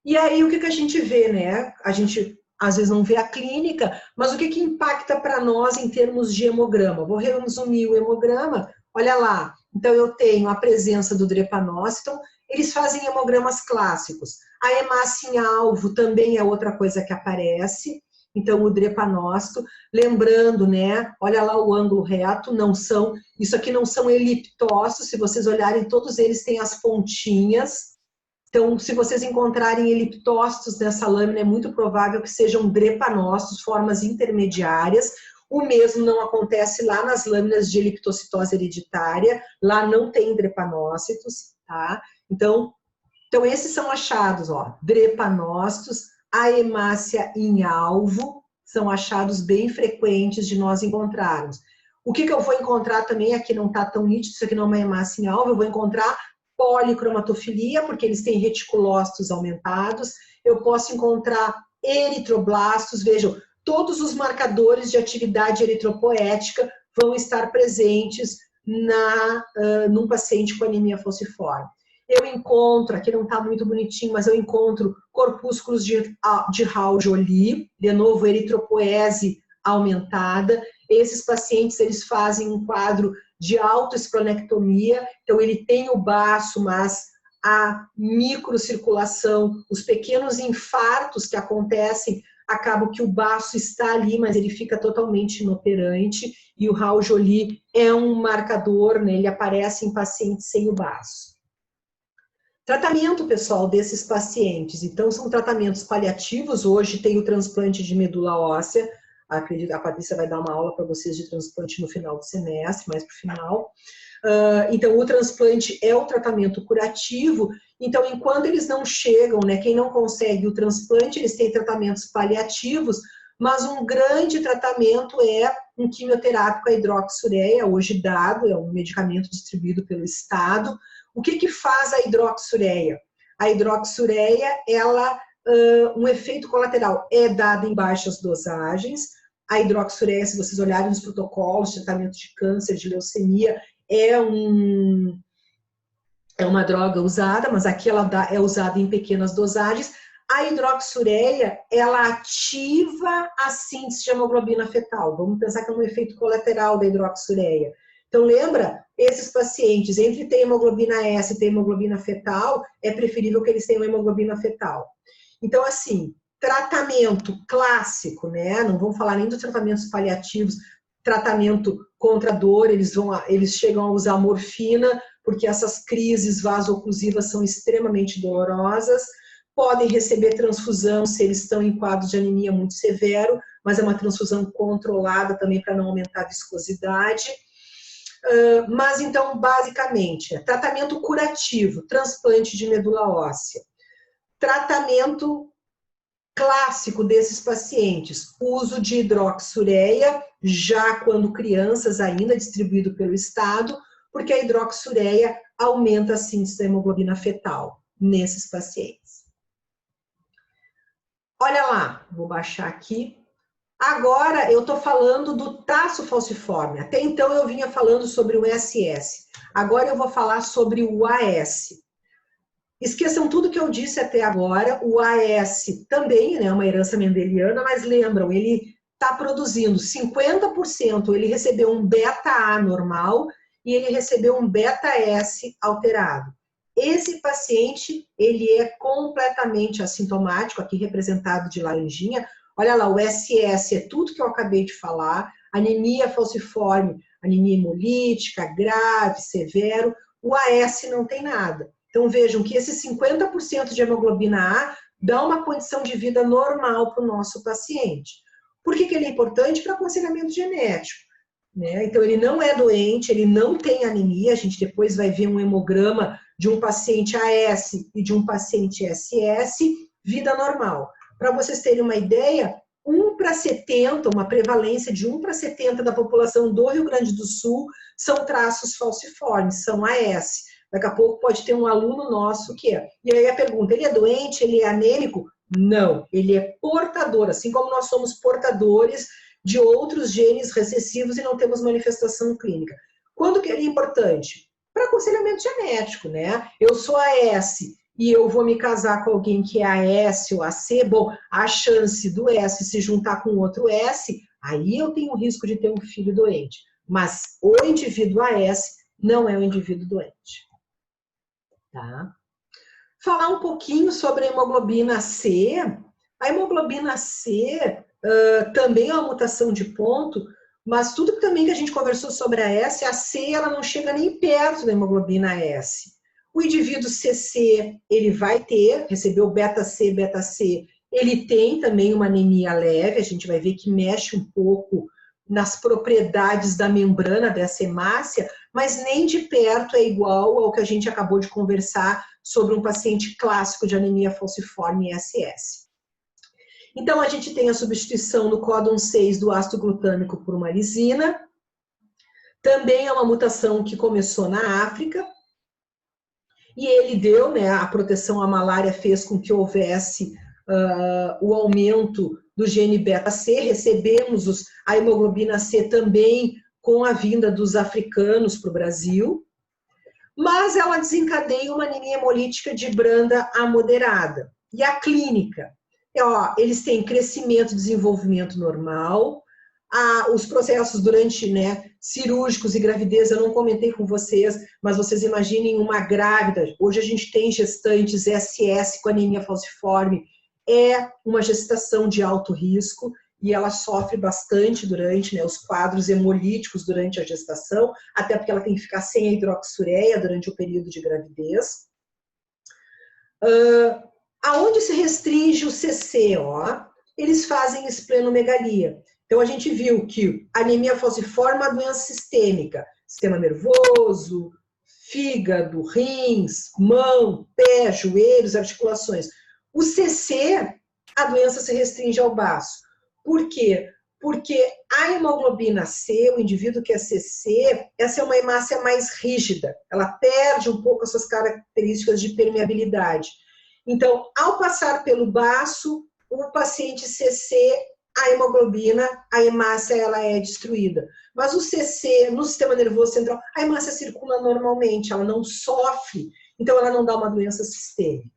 E aí o que a gente vê, né? A gente às vezes não vê a clínica, mas o que impacta para nós em termos de hemograma? Vou resumir o hemograma, olha lá, então eu tenho a presença do drepanócito, eles fazem hemogramas clássicos. A hemácia em alvo também é outra coisa que aparece, então o drepanócito, lembrando, né, olha lá o ângulo reto, isso aqui não são eliptócitos, se vocês olharem, todos eles têm as pontinhas, então se vocês encontrarem eliptócitos nessa lâmina, é muito provável que sejam drepanócitos, formas intermediárias. O mesmo não acontece lá nas lâminas de eliptocitose hereditária, lá não tem drepanócitos, tá? Então esses são achados, ó, drepanócitos, a hemácia em alvo, são achados bem frequentes de nós encontrarmos. O que eu vou encontrar também, aqui não está tão nítido, isso aqui não é uma hemácia em alvo, eu vou encontrar policromatofilia, porque eles têm reticulócitos aumentados. Eu posso encontrar eritroblastos, vejam, todos os marcadores de atividade eritropoética vão estar presentes num paciente com anemia falciforme. Eu encontro, aqui não está muito bonitinho, mas eu encontro corpúsculos de Hall-Joly, de novo, eritropoese aumentada. Esses pacientes, eles fazem um quadro de autoesplanectomia, então ele tem o baço, mas a microcirculação, os pequenos infartos que acontecem, acaba que o baço está ali, mas ele fica totalmente inoperante, e o Hall-Joly é um marcador, né, ele aparece em pacientes sem o baço. Tratamento, pessoal, desses pacientes, então são tratamentos paliativos. Hoje tem o transplante de medula óssea, acredito, a Patrícia vai dar uma aula para vocês de transplante no final do semestre, mais para o final. Então, o transplante é o tratamento curativo. Então, enquanto eles não chegam, né, quem não consegue o transplante, eles têm tratamentos paliativos, mas um grande tratamento é um quimioterápico, a hidroxureia, hoje dado, é um medicamento distribuído pelo Estado. O que faz a hidroxureia? A hidroxureia, ela, um efeito colateral, é dada em baixas dosagens. A hidroxureia, se vocês olharem nos protocolos de tratamento de câncer, de leucemia, é uma droga usada, mas aqui ela é usada em pequenas dosagens. A hidroxureia, ela ativa a síntese de hemoglobina fetal. Vamos pensar que é um efeito colateral da hidroxureia. Então, lembra, esses pacientes, entre ter hemoglobina S e ter hemoglobina fetal, é preferível que eles tenham hemoglobina fetal. Então, assim, tratamento clássico, né? Não vamos falar nem dos tratamentos paliativos, tratamento contra dor, eles chegam a usar morfina, porque essas crises vasoclusivas são extremamente dolorosas. Podem receber transfusão se eles estão em quadro de anemia muito severo, mas é uma transfusão controlada também para não aumentar a viscosidade. Mas, então, basicamente, tratamento curativo, transplante de medula óssea. Tratamento clássico desses pacientes, uso de hidroxureia, já quando crianças, ainda distribuído pelo Estado, porque a hidroxureia aumenta a síntese da hemoglobina fetal nesses pacientes. Olha lá, vou baixar aqui. Agora eu estou falando do taço falciforme. Até então eu vinha falando sobre o SS. Agora eu vou falar sobre o AS. Esqueçam tudo que eu disse até agora. O AS também é, né, uma herança mendeliana, mas lembram, ele está produzindo 50%. Ele recebeu um beta-A normal e ele recebeu um beta-S alterado. Esse paciente, ele é completamente assintomático, aqui representado de laranjinha. Olha lá, o SS é tudo que eu acabei de falar, anemia falciforme, anemia hemolítica, grave, severo. O AS não tem nada. Então vejam que esse 50% de hemoglobina A dá uma condição de vida normal para o nosso paciente. Por que ele é importante? Para aconselhamento genético, né? Então ele não é doente, ele não tem anemia, a gente depois vai ver um hemograma de um paciente AS e de um paciente SS, vida normal. Para vocês terem uma ideia, 1/70, uma prevalência de 1/70 da população do Rio Grande do Sul são traços falciformes, são AS. Daqui a pouco pode ter um aluno nosso que é. E aí a pergunta, ele é doente, ele é anêmico? Não, ele é portador, assim como nós somos portadores de outros genes recessivos e não temos manifestação clínica. Quando que ele é importante? Para aconselhamento genético, né? Eu sou AS e eu vou me casar com alguém que é AS ou AC, bom, a chance do S se juntar com outro S, aí eu tenho o risco de ter um filho doente. Mas o indivíduo AS não é um indivíduo doente. Tá? Falar um pouquinho sobre a hemoglobina C. A hemoglobina C também é uma mutação de ponto, mas tudo também que a gente conversou sobre a S, a C ela não chega nem perto da hemoglobina S. O indivíduo CC, ele vai ter, recebeu beta-C, beta-C, ele tem também uma anemia leve, a gente vai ver que mexe um pouco nas propriedades da membrana dessa hemácia, mas nem de perto é igual ao que a gente acabou de conversar sobre um paciente clássico de anemia falciforme SS. Então, a gente tem a substituição no códon 6 do ácido glutâmico por uma lisina. Também é uma mutação que começou na África. e ele deu, né, a proteção à malária fez com que houvesse o aumento do gene beta-C, recebemos a hemoglobina C também com a vinda dos africanos para o Brasil, mas ela desencadeia uma anemia hemolítica de branda a moderada. E a clínica? Eles têm crescimento e desenvolvimento normal, os processos durante, né, cirúrgicos e gravidez, eu não comentei com vocês, mas vocês imaginem uma grávida, hoje a gente tem gestantes SS com anemia falciforme, é uma gestação de alto risco e ela sofre bastante durante, né, os quadros hemolíticos durante a gestação, até porque ela tem que ficar sem a hidroxureia durante o período de gravidez. Aonde se restringe o CC? Eles fazem esplenomegalia. Então, a gente viu que a anemia falciforme é uma doença sistêmica, sistema nervoso, fígado, rins, mão, pé, joelhos, articulações. O CC, a doença se restringe ao baço. Por quê? Porque a hemoglobina C, o indivíduo que é CC, essa é uma hemácia mais rígida, ela perde um pouco as suas características de permeabilidade. Então, ao passar pelo baço, o paciente CC, a hemoglobina, a hemácia, ela é destruída. Mas o CC, no sistema nervoso central, a hemácia circula normalmente, ela não sofre, então ela não dá uma doença sistêmica.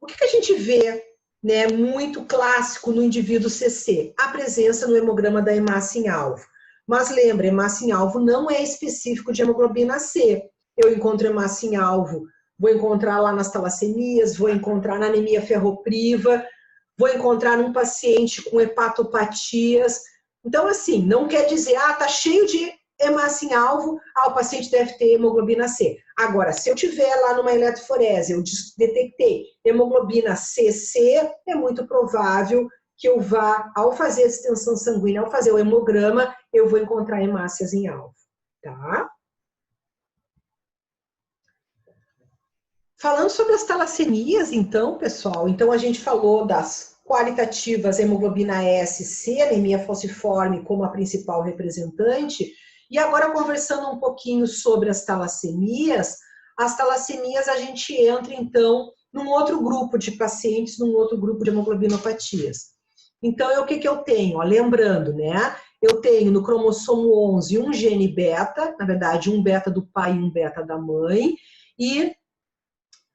O que a gente vê, né, muito clássico no indivíduo CC? A presença no hemograma da hemácia em alvo. Mas lembra, hemácia em alvo não é específico de hemoglobina C. Eu encontro hemácia em alvo, vou encontrar lá nas talassemias, vou encontrar na anemia ferropriva, vou encontrar num paciente com hepatopatias. Então, assim, não quer dizer, tá cheio de hemácia em alvo, o paciente deve ter hemoglobina C. Agora, se eu tiver lá numa eletroforese, eu detectei hemoglobina CC, é muito provável que eu vá, ao fazer a extensão sanguínea, ao fazer o hemograma, eu vou encontrar hemácias em alvo, tá? Falando sobre as talassemias, então, pessoal, então a gente falou das qualitativas hemoglobina S, C, anemia falciforme como a principal representante, e agora conversando um pouquinho sobre as talassemias a gente entra, então, num outro grupo de pacientes, num outro grupo de hemoglobinopatias. Então, o que eu tenho? Lembrando, né? Eu tenho no cromossomo 11 um gene beta, na verdade, um beta do pai e um beta da mãe, e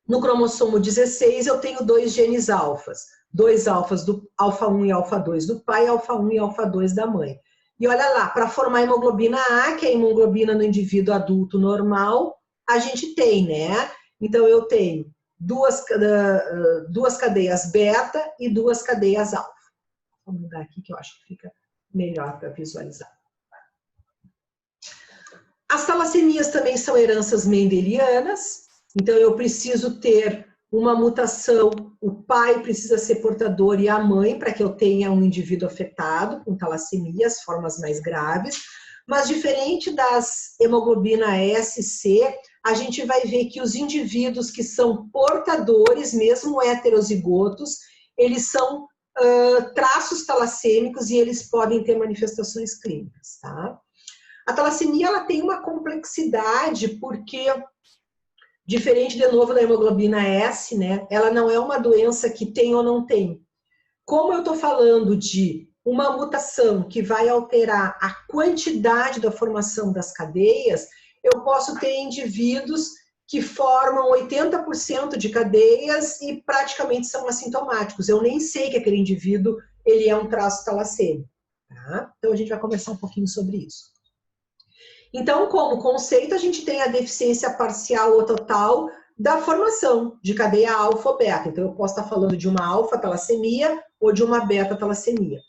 no cromossomo 16 eu tenho dois genes alfas, dois alfas do alfa 1 e alfa 2 do pai, alfa 1 e alfa 2 da mãe. E olha lá, para formar a hemoglobina A, que é a hemoglobina no indivíduo adulto normal, a gente tem, né? Então eu tenho duas cadeias beta e duas cadeias alfa. Vou mudar aqui que eu acho que fica melhor para visualizar. As talassemias também são heranças mendelianas. Então, eu preciso ter uma mutação, o pai precisa ser portador e a mãe, para que eu tenha um indivíduo afetado com talassemia, as formas mais graves. Mas, diferente das hemoglobina SC, a gente vai ver que os indivíduos que são portadores, mesmo heterozigotos, eles são traços talassêmicos e eles podem ter manifestações clínicas, tá? A talassemia, ela tem uma complexidade porque, diferente de novo da hemoglobina S, né, ela não é uma doença que tem ou não tem. Como eu estou falando de uma mutação que vai alterar a quantidade da formação das cadeias, eu posso ter indivíduos que formam 80% de cadeias e praticamente são assintomáticos. Eu nem sei que aquele indivíduo ele é um traço talassêmico. Tá? Então, a gente vai conversar um pouquinho sobre isso. Então, como conceito, a gente tem a deficiência parcial ou total da formação de cadeia alfa ou beta. Então, eu posso estar falando de uma alfa-talassemia ou de uma beta-talassemia.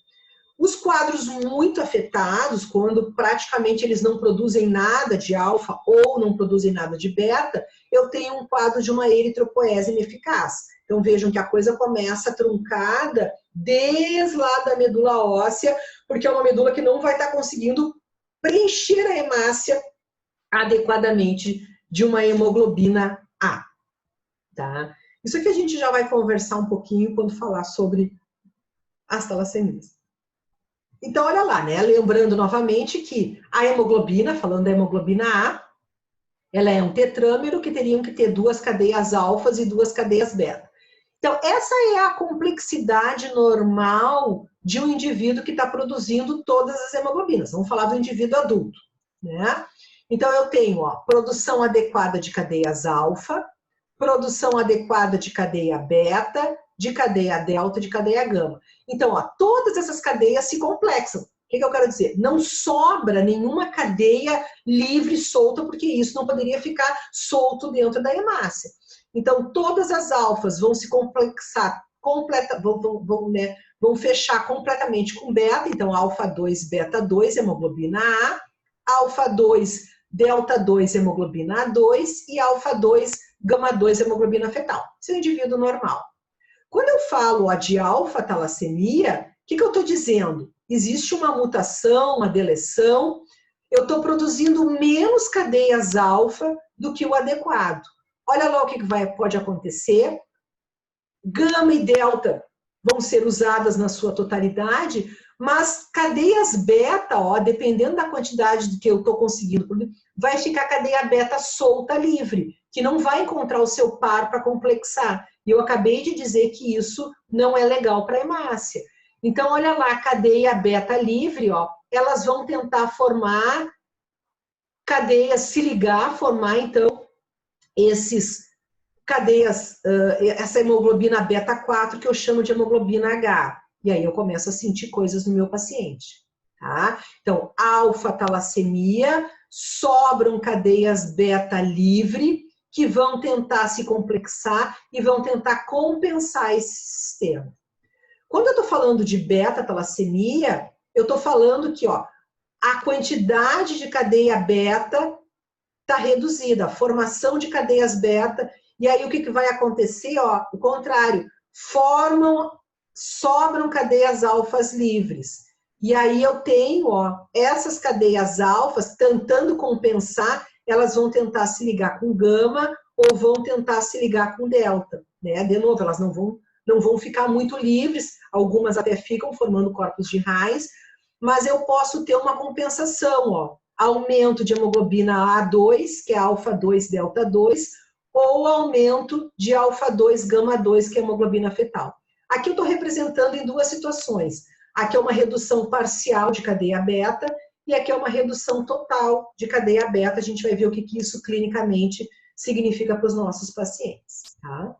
Os quadros muito afetados, quando praticamente eles não produzem nada de alfa ou não produzem nada de beta, eu tenho um quadro de uma eritropoese ineficaz. Então, vejam que a coisa começa truncada desde lá da medula óssea, porque é uma medula que não vai estar conseguindo preencher a hemácia adequadamente de uma hemoglobina A. Tá? Isso aqui a gente já vai conversar um pouquinho quando falar sobre as talassemias. Então, olha lá, né? Lembrando novamente que a hemoglobina, falando da hemoglobina A, Ela é um tetrâmero que teriam que ter 2 cadeias alfas e 2 cadeias beta. Então, essa é a complexidade normal de um indivíduo que está produzindo todas as hemoglobinas. Vamos falar do indivíduo adulto, né? Então, eu tenho, ó, produção adequada de cadeias alfa, produção adequada de cadeia beta, de cadeia delta, de cadeia gama. Então, ó, todas essas cadeias se complexam. O que eu quero dizer? Não sobra nenhuma cadeia livre, solta, porque isso não poderia ficar solto dentro da hemácia. Então, todas as alfas vão se complexar, vão fechar completamente com beta. Então, alfa 2, beta 2, hemoglobina A, alfa 2, delta 2, hemoglobina A2 e alfa 2, gama 2, hemoglobina fetal. Esse é o indivíduo normal. Quando eu falo de alfa-talassemia, o que eu estou dizendo? Existe uma mutação, uma deleção, eu estou produzindo menos cadeias alfa do que o adequado. Olha lá o que pode acontecer. Gama e delta vão ser usadas na sua totalidade, mas cadeias beta, ó, dependendo da quantidade do que eu estou conseguindo, vai ficar cadeia beta solta, livre, que não vai encontrar o seu par para complexar. E eu acabei de dizer que isso não é legal para a hemácia. Então, olha lá, cadeia beta livre, ó, elas vão tentar formar cadeias, se ligar, formar, então, esses cadeias, essa hemoglobina beta 4, que eu chamo de hemoglobina H. E aí eu começo a sentir coisas no meu paciente. Tá? Então, alfa-talassemia, sobram cadeias beta livre, que vão tentar se complexar e vão tentar compensar esse sistema. Quando eu estou falando de beta-talassemia, eu estou falando que, ó, a quantidade de cadeia beta está reduzida, a formação de cadeias beta, e aí o que vai acontecer? Ó, o contrário, sobram cadeias alfas livres. E aí eu tenho, ó, essas cadeias alfas tentando compensar, elas vão tentar se ligar com gama ou vão tentar se ligar com delta, né? De novo, elas não vão ficar muito livres, algumas até ficam formando corpos de raiz, mas eu posso ter uma compensação, ó, aumento de hemoglobina A2, que é alfa 2, delta 2, ou aumento de alfa 2, gama 2, que é hemoglobina fetal. Aqui eu estou representando em duas situações. Aqui é uma redução parcial de cadeia beta e aqui é uma redução total de cadeia beta. A gente vai ver o que isso clinicamente significa para os nossos pacientes. Tá?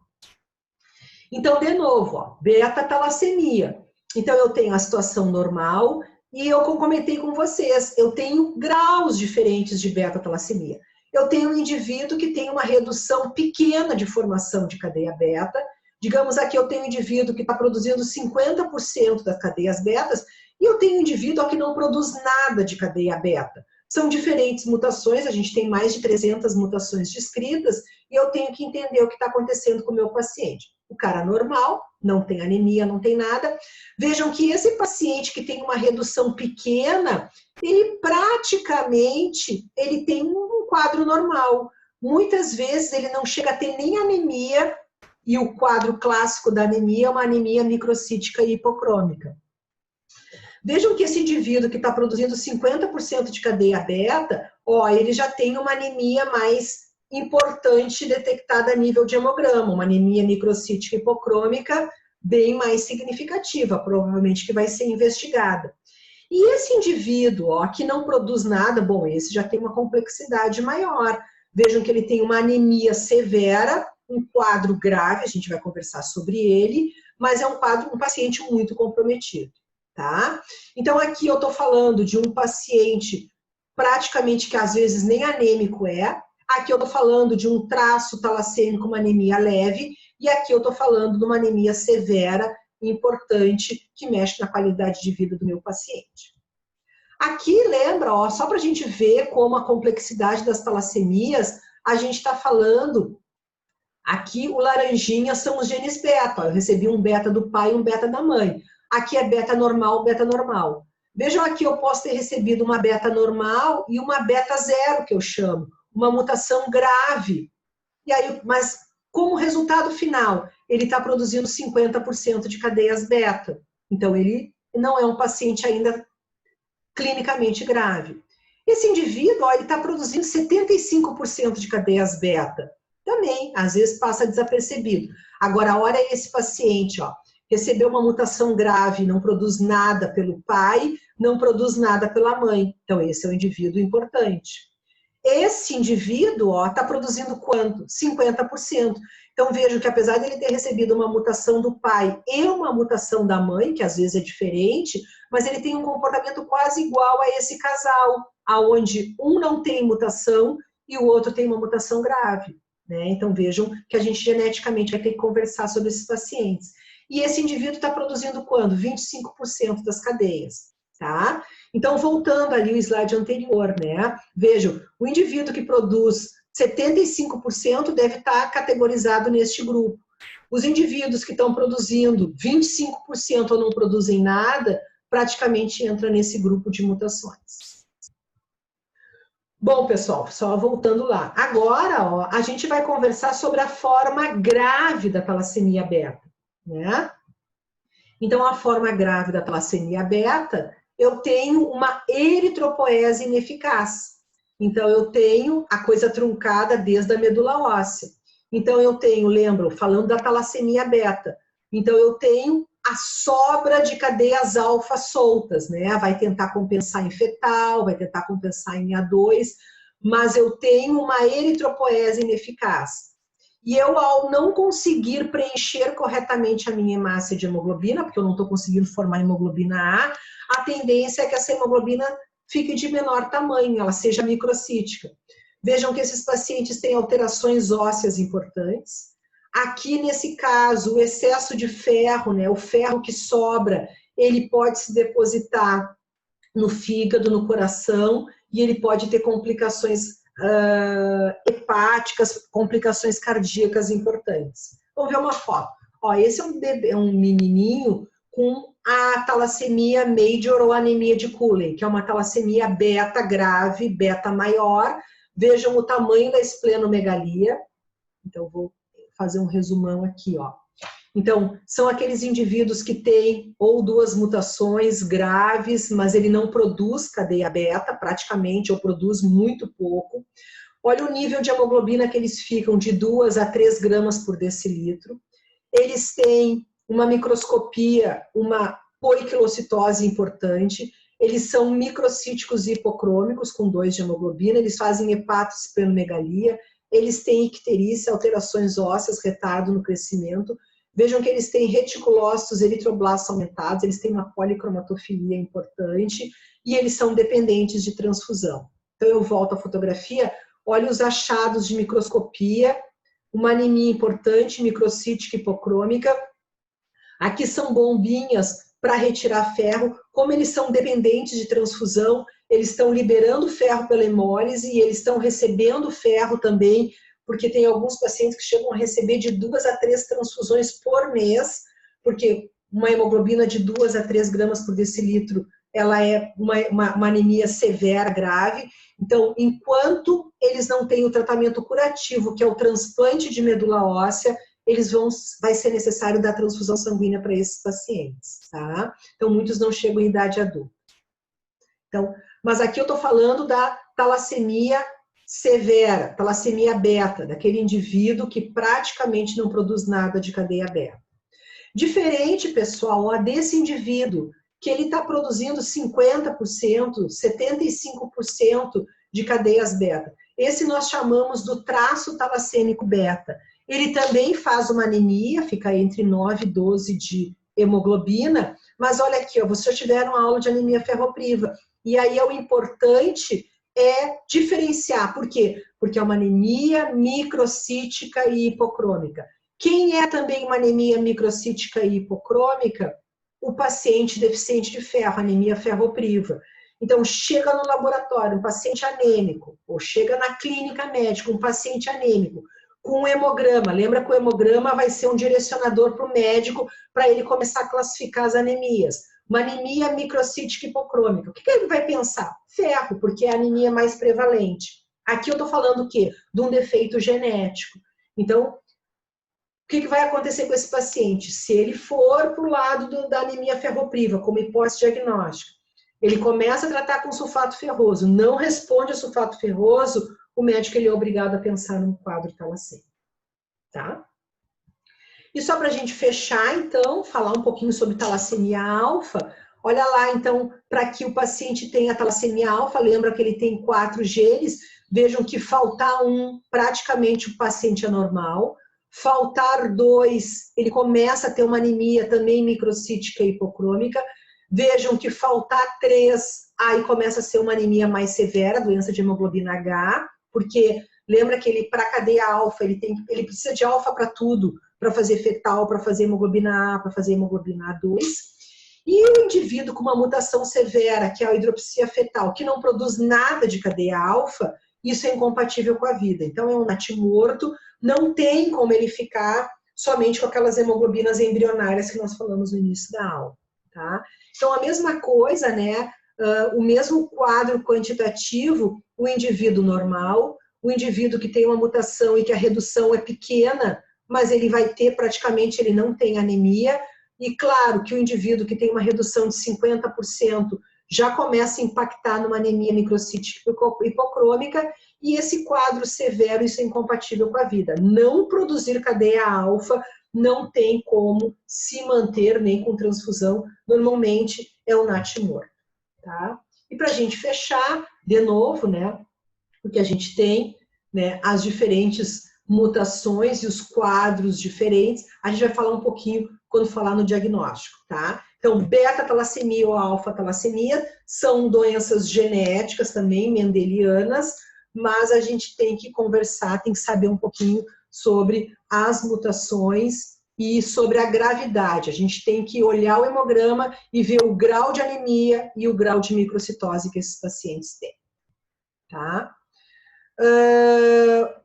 Então, de novo, ó, beta-talassemia. Então, eu tenho a situação normal e eu comentei com vocês, eu tenho graus diferentes de beta-talassemia. Eu tenho um indivíduo que tem uma redução pequena de formação de cadeia beta. Digamos aqui, eu tenho um indivíduo que está produzindo 50% das cadeias betas e eu tenho um indivíduo que não produz nada de cadeia beta. São diferentes mutações, a gente tem mais de 300 mutações descritas e eu tenho que entender o que está acontecendo com o meu paciente. O cara normal, não tem anemia, não tem nada. Vejam que esse paciente que tem uma redução pequena, ele praticamente tem um quadro normal. Muitas vezes ele não chega a ter nem anemia, e o quadro clássico da anemia é uma anemia microcítica e hipocrômica. Vejam que esse indivíduo que está produzindo 50% de cadeia beta, ó, ele já tem uma anemia mais importante detectada a nível de hemograma, uma anemia microcítica hipocrômica bem mais significativa, provavelmente que vai ser investigada. E esse indivíduo, ó, que não produz nada, bom, esse já tem uma complexidade maior. Vejam que ele tem uma anemia severa, um quadro grave, a gente vai conversar sobre ele, mas é um paciente muito comprometido, tá? Então aqui eu tô falando de um paciente praticamente que às vezes nem anêmico é, aqui eu tô falando de um traço talassêmico, uma anemia leve, e aqui eu tô falando de uma anemia severa, importante, que mexe na qualidade de vida do meu paciente. Aqui, lembra, ó, só para a gente ver como a complexidade das talassemias, a gente está falando, aqui o laranjinha são os genes beta, ó, eu recebi um beta do pai e um beta da mãe. Aqui é beta normal, beta normal. Vejam aqui, eu posso ter recebido uma beta normal e uma beta zero, que eu chamo, uma mutação grave. E aí, mas como resultado final, ele está produzindo 50% de cadeias beta. Então, ele não é um paciente ainda clinicamente grave. Esse indivíduo, ó, ele está produzindo 75% de cadeias beta. Também, às vezes, passa desapercebido. Agora, olha esse paciente, ó, recebeu uma mutação grave, não produz nada pelo pai, não produz nada pela mãe. Então, esse é um indivíduo importante. Esse indivíduo está produzindo quanto? 50%. Então, vejo que apesar dele ter recebido uma mutação do pai e uma mutação da mãe, que às vezes é diferente, mas ele tem um comportamento quase igual a esse casal, aonde um não tem mutação e o outro tem uma mutação grave. Né? Então, vejam que a gente geneticamente vai ter que conversar sobre esses pacientes. E esse indivíduo está produzindo quando? 25% das cadeias. Tá? Então, voltando ali o slide anterior, né? Vejam, o indivíduo que produz 75% deve estar categorizado neste grupo. Os indivíduos que estão produzindo 25% ou não produzem nada, praticamente entra nesse grupo de mutações. Bom, pessoal, só voltando lá. Agora, ó, a gente vai conversar sobre a forma grave da talassemia beta, né? Então, a forma grave da talassemia beta, eu tenho uma eritropoese ineficaz. Então, eu tenho a coisa truncada desde a medula óssea. Então, eu tenho, lembram, falando da talassemia beta, então eu tenho a sobra de cadeias alfa soltas, né? Vai tentar compensar em fetal, vai tentar compensar em A2, mas eu tenho uma eritropoese ineficaz. E eu, ao não conseguir preencher corretamente a minha hemácia de hemoglobina, porque eu não estou conseguindo formar hemoglobina A tendência é que essa hemoglobina fique de menor tamanho, ela seja microcítica. Vejam que esses pacientes têm alterações ósseas importantes. Aqui, nesse caso, o excesso de ferro, né, o ferro que sobra, ele pode se depositar no fígado, no coração, e ele pode ter complicações hepáticas, complicações cardíacas importantes. Vamos ver uma foto. Ó, esse é um bebê, um menininho com a talassemia major ou anemia de Cooley, que é uma talassemia beta grave, beta maior. Vejam o tamanho da esplenomegalia. Então, vou fazer um resumão aqui, ó. Então, são aqueles indivíduos que têm ou duas mutações graves, mas ele não produz cadeia beta, praticamente, ou produz muito pouco. Olha o nível de hemoglobina que eles ficam, de 2 a 3 gramas por decilitro. Eles têm uma microscopia, uma poliquilocitose importante. Eles são microcíticos e hipocrômicos, com 2 de hemoglobina. Eles fazem hepatosplenomegalia. Eles têm icterícia, alterações ósseas, retardo no crescimento. Vejam que eles têm reticulócitos, eritroblastos aumentados, eles têm uma policromatofilia importante e eles são dependentes de transfusão. Então, eu volto à fotografia, olha os achados de microscopia, uma anemia importante, microcítica hipocrômica. Aqui são bombinhas para retirar ferro. Como eles são dependentes de transfusão, eles estão liberando ferro pela hemólise e eles estão recebendo ferro também, porque tem alguns pacientes que chegam a receber de 2 a 3 transfusões por mês, porque uma hemoglobina de 2 a 3 gramas por decilitro, ela é uma anemia severa, grave. Então, enquanto eles não têm o tratamento curativo, que é o transplante de medula óssea, vai ser necessário dar transfusão sanguínea para esses pacientes, tá? Então, muitos não chegam em idade adulta. Então, mas aqui eu estou falando da talassemia severa, talassemia beta, daquele indivíduo que praticamente não produz nada de cadeia beta. Diferente, pessoal, ó, desse indivíduo que ele está produzindo 50%, 75% de cadeias beta. Esse nós chamamos do traço talassêmico beta. Ele também faz uma anemia, fica entre 9 e 12 de hemoglobina, mas olha aqui, ó, vocês tiveram aula de anemia ferropriva, e aí o importante é diferenciar. Por quê? Porque é uma anemia microcítica e hipocrômica. Quem é também uma anemia microcítica e hipocrômica? O paciente deficiente de ferro, anemia ferropriva. Então, chega no laboratório um paciente anêmico, ou chega na clínica médica um paciente anêmico, com um hemograma. Lembra que o hemograma vai ser um direcionador para o médico para ele começar a classificar as anemias. Uma anemia microcítica hipocrômica. O que ele vai pensar? Ferro, porque é a anemia mais prevalente. Aqui eu estou falando o quê? De um defeito genético. Então, o que vai acontecer com esse paciente? Se ele for para o lado da anemia ferropriva, como hipótese diagnóstica, Ele começa a tratar com sulfato ferroso, não responde a sulfato ferroso, o médico ele é obrigado a pensar num quadro talassêmico, tá? E só para a gente fechar, então, falar um pouquinho sobre talassemia alfa. Olha lá, então, para que o paciente tenha talassemia alfa, lembra que ele tem 4 genes, vejam que faltar um, praticamente o paciente é normal. Faltar 2, ele começa a ter uma anemia também microcítica e hipocrômica. Vejam que faltar 3, aí começa a ser uma anemia mais severa, doença de hemoglobina H, porque lembra que ele, para a cadeia alfa, ele precisa de alfa para tudo, para fazer fetal, para fazer hemoglobina A, para fazer hemoglobina A2. E o indivíduo com uma mutação severa, que é a hidropsia fetal, que não produz nada de cadeia alfa, isso é incompatível com a vida. Então, é um natimorto, não tem como ele ficar somente com aquelas hemoglobinas embrionárias que nós falamos no início da aula, tá? Então, a mesma coisa, né? O mesmo quadro quantitativo, o indivíduo normal, o indivíduo que tem uma mutação e que a redução é pequena, mas ele vai ter, praticamente, ele não tem anemia, e claro que o indivíduo que tem uma redução de 50% já começa a impactar numa anemia microcítica hipocrômica, e esse quadro severo, isso é incompatível com a vida. Não produzir cadeia alfa não tem como se manter nem com transfusão, normalmente é o natimorto, tá? E para a gente fechar, de novo, né, porque a gente tem, né, as diferentes mutações e os quadros diferentes, a gente vai falar um pouquinho quando falar no diagnóstico, tá? Então, beta-talassemia ou alfa-talassemia são doenças genéticas também, mendelianas, mas a gente tem que conversar, tem que saber um pouquinho sobre as mutações e sobre a gravidade. A gente tem que olhar o hemograma e ver o grau de anemia e o grau de microcitose que esses pacientes têm, tá?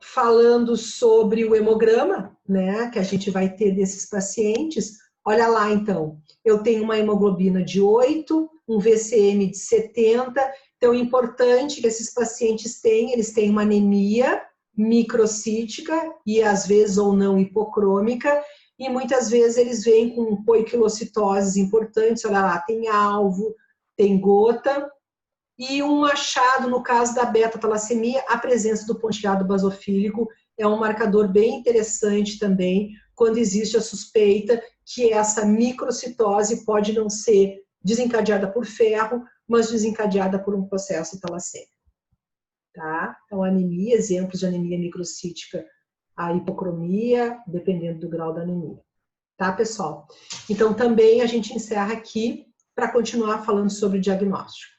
Falando sobre o hemograma, né, que a gente vai ter desses pacientes, olha lá então, eu tenho uma hemoglobina de 8, um VCM de 70, então é importante que esses pacientes tenham, eles têm uma anemia microcítica e às vezes ou não hipocrômica, e muitas vezes eles vêm com poiquilocitoses importantes, olha lá, tem alvo, tem gota. E um achado, no caso da beta-talassemia, a presença do pontilhado basofílico é um marcador bem interessante também, quando existe a suspeita que essa microcitose pode não ser desencadeada por ferro, mas desencadeada por um processo talassêmico. Tá? Então, anemia, exemplos de anemia microcítica, a hipocromia, dependendo do grau da anemia. Tá, pessoal? Então, também a gente encerra aqui para continuar falando sobre diagnóstico.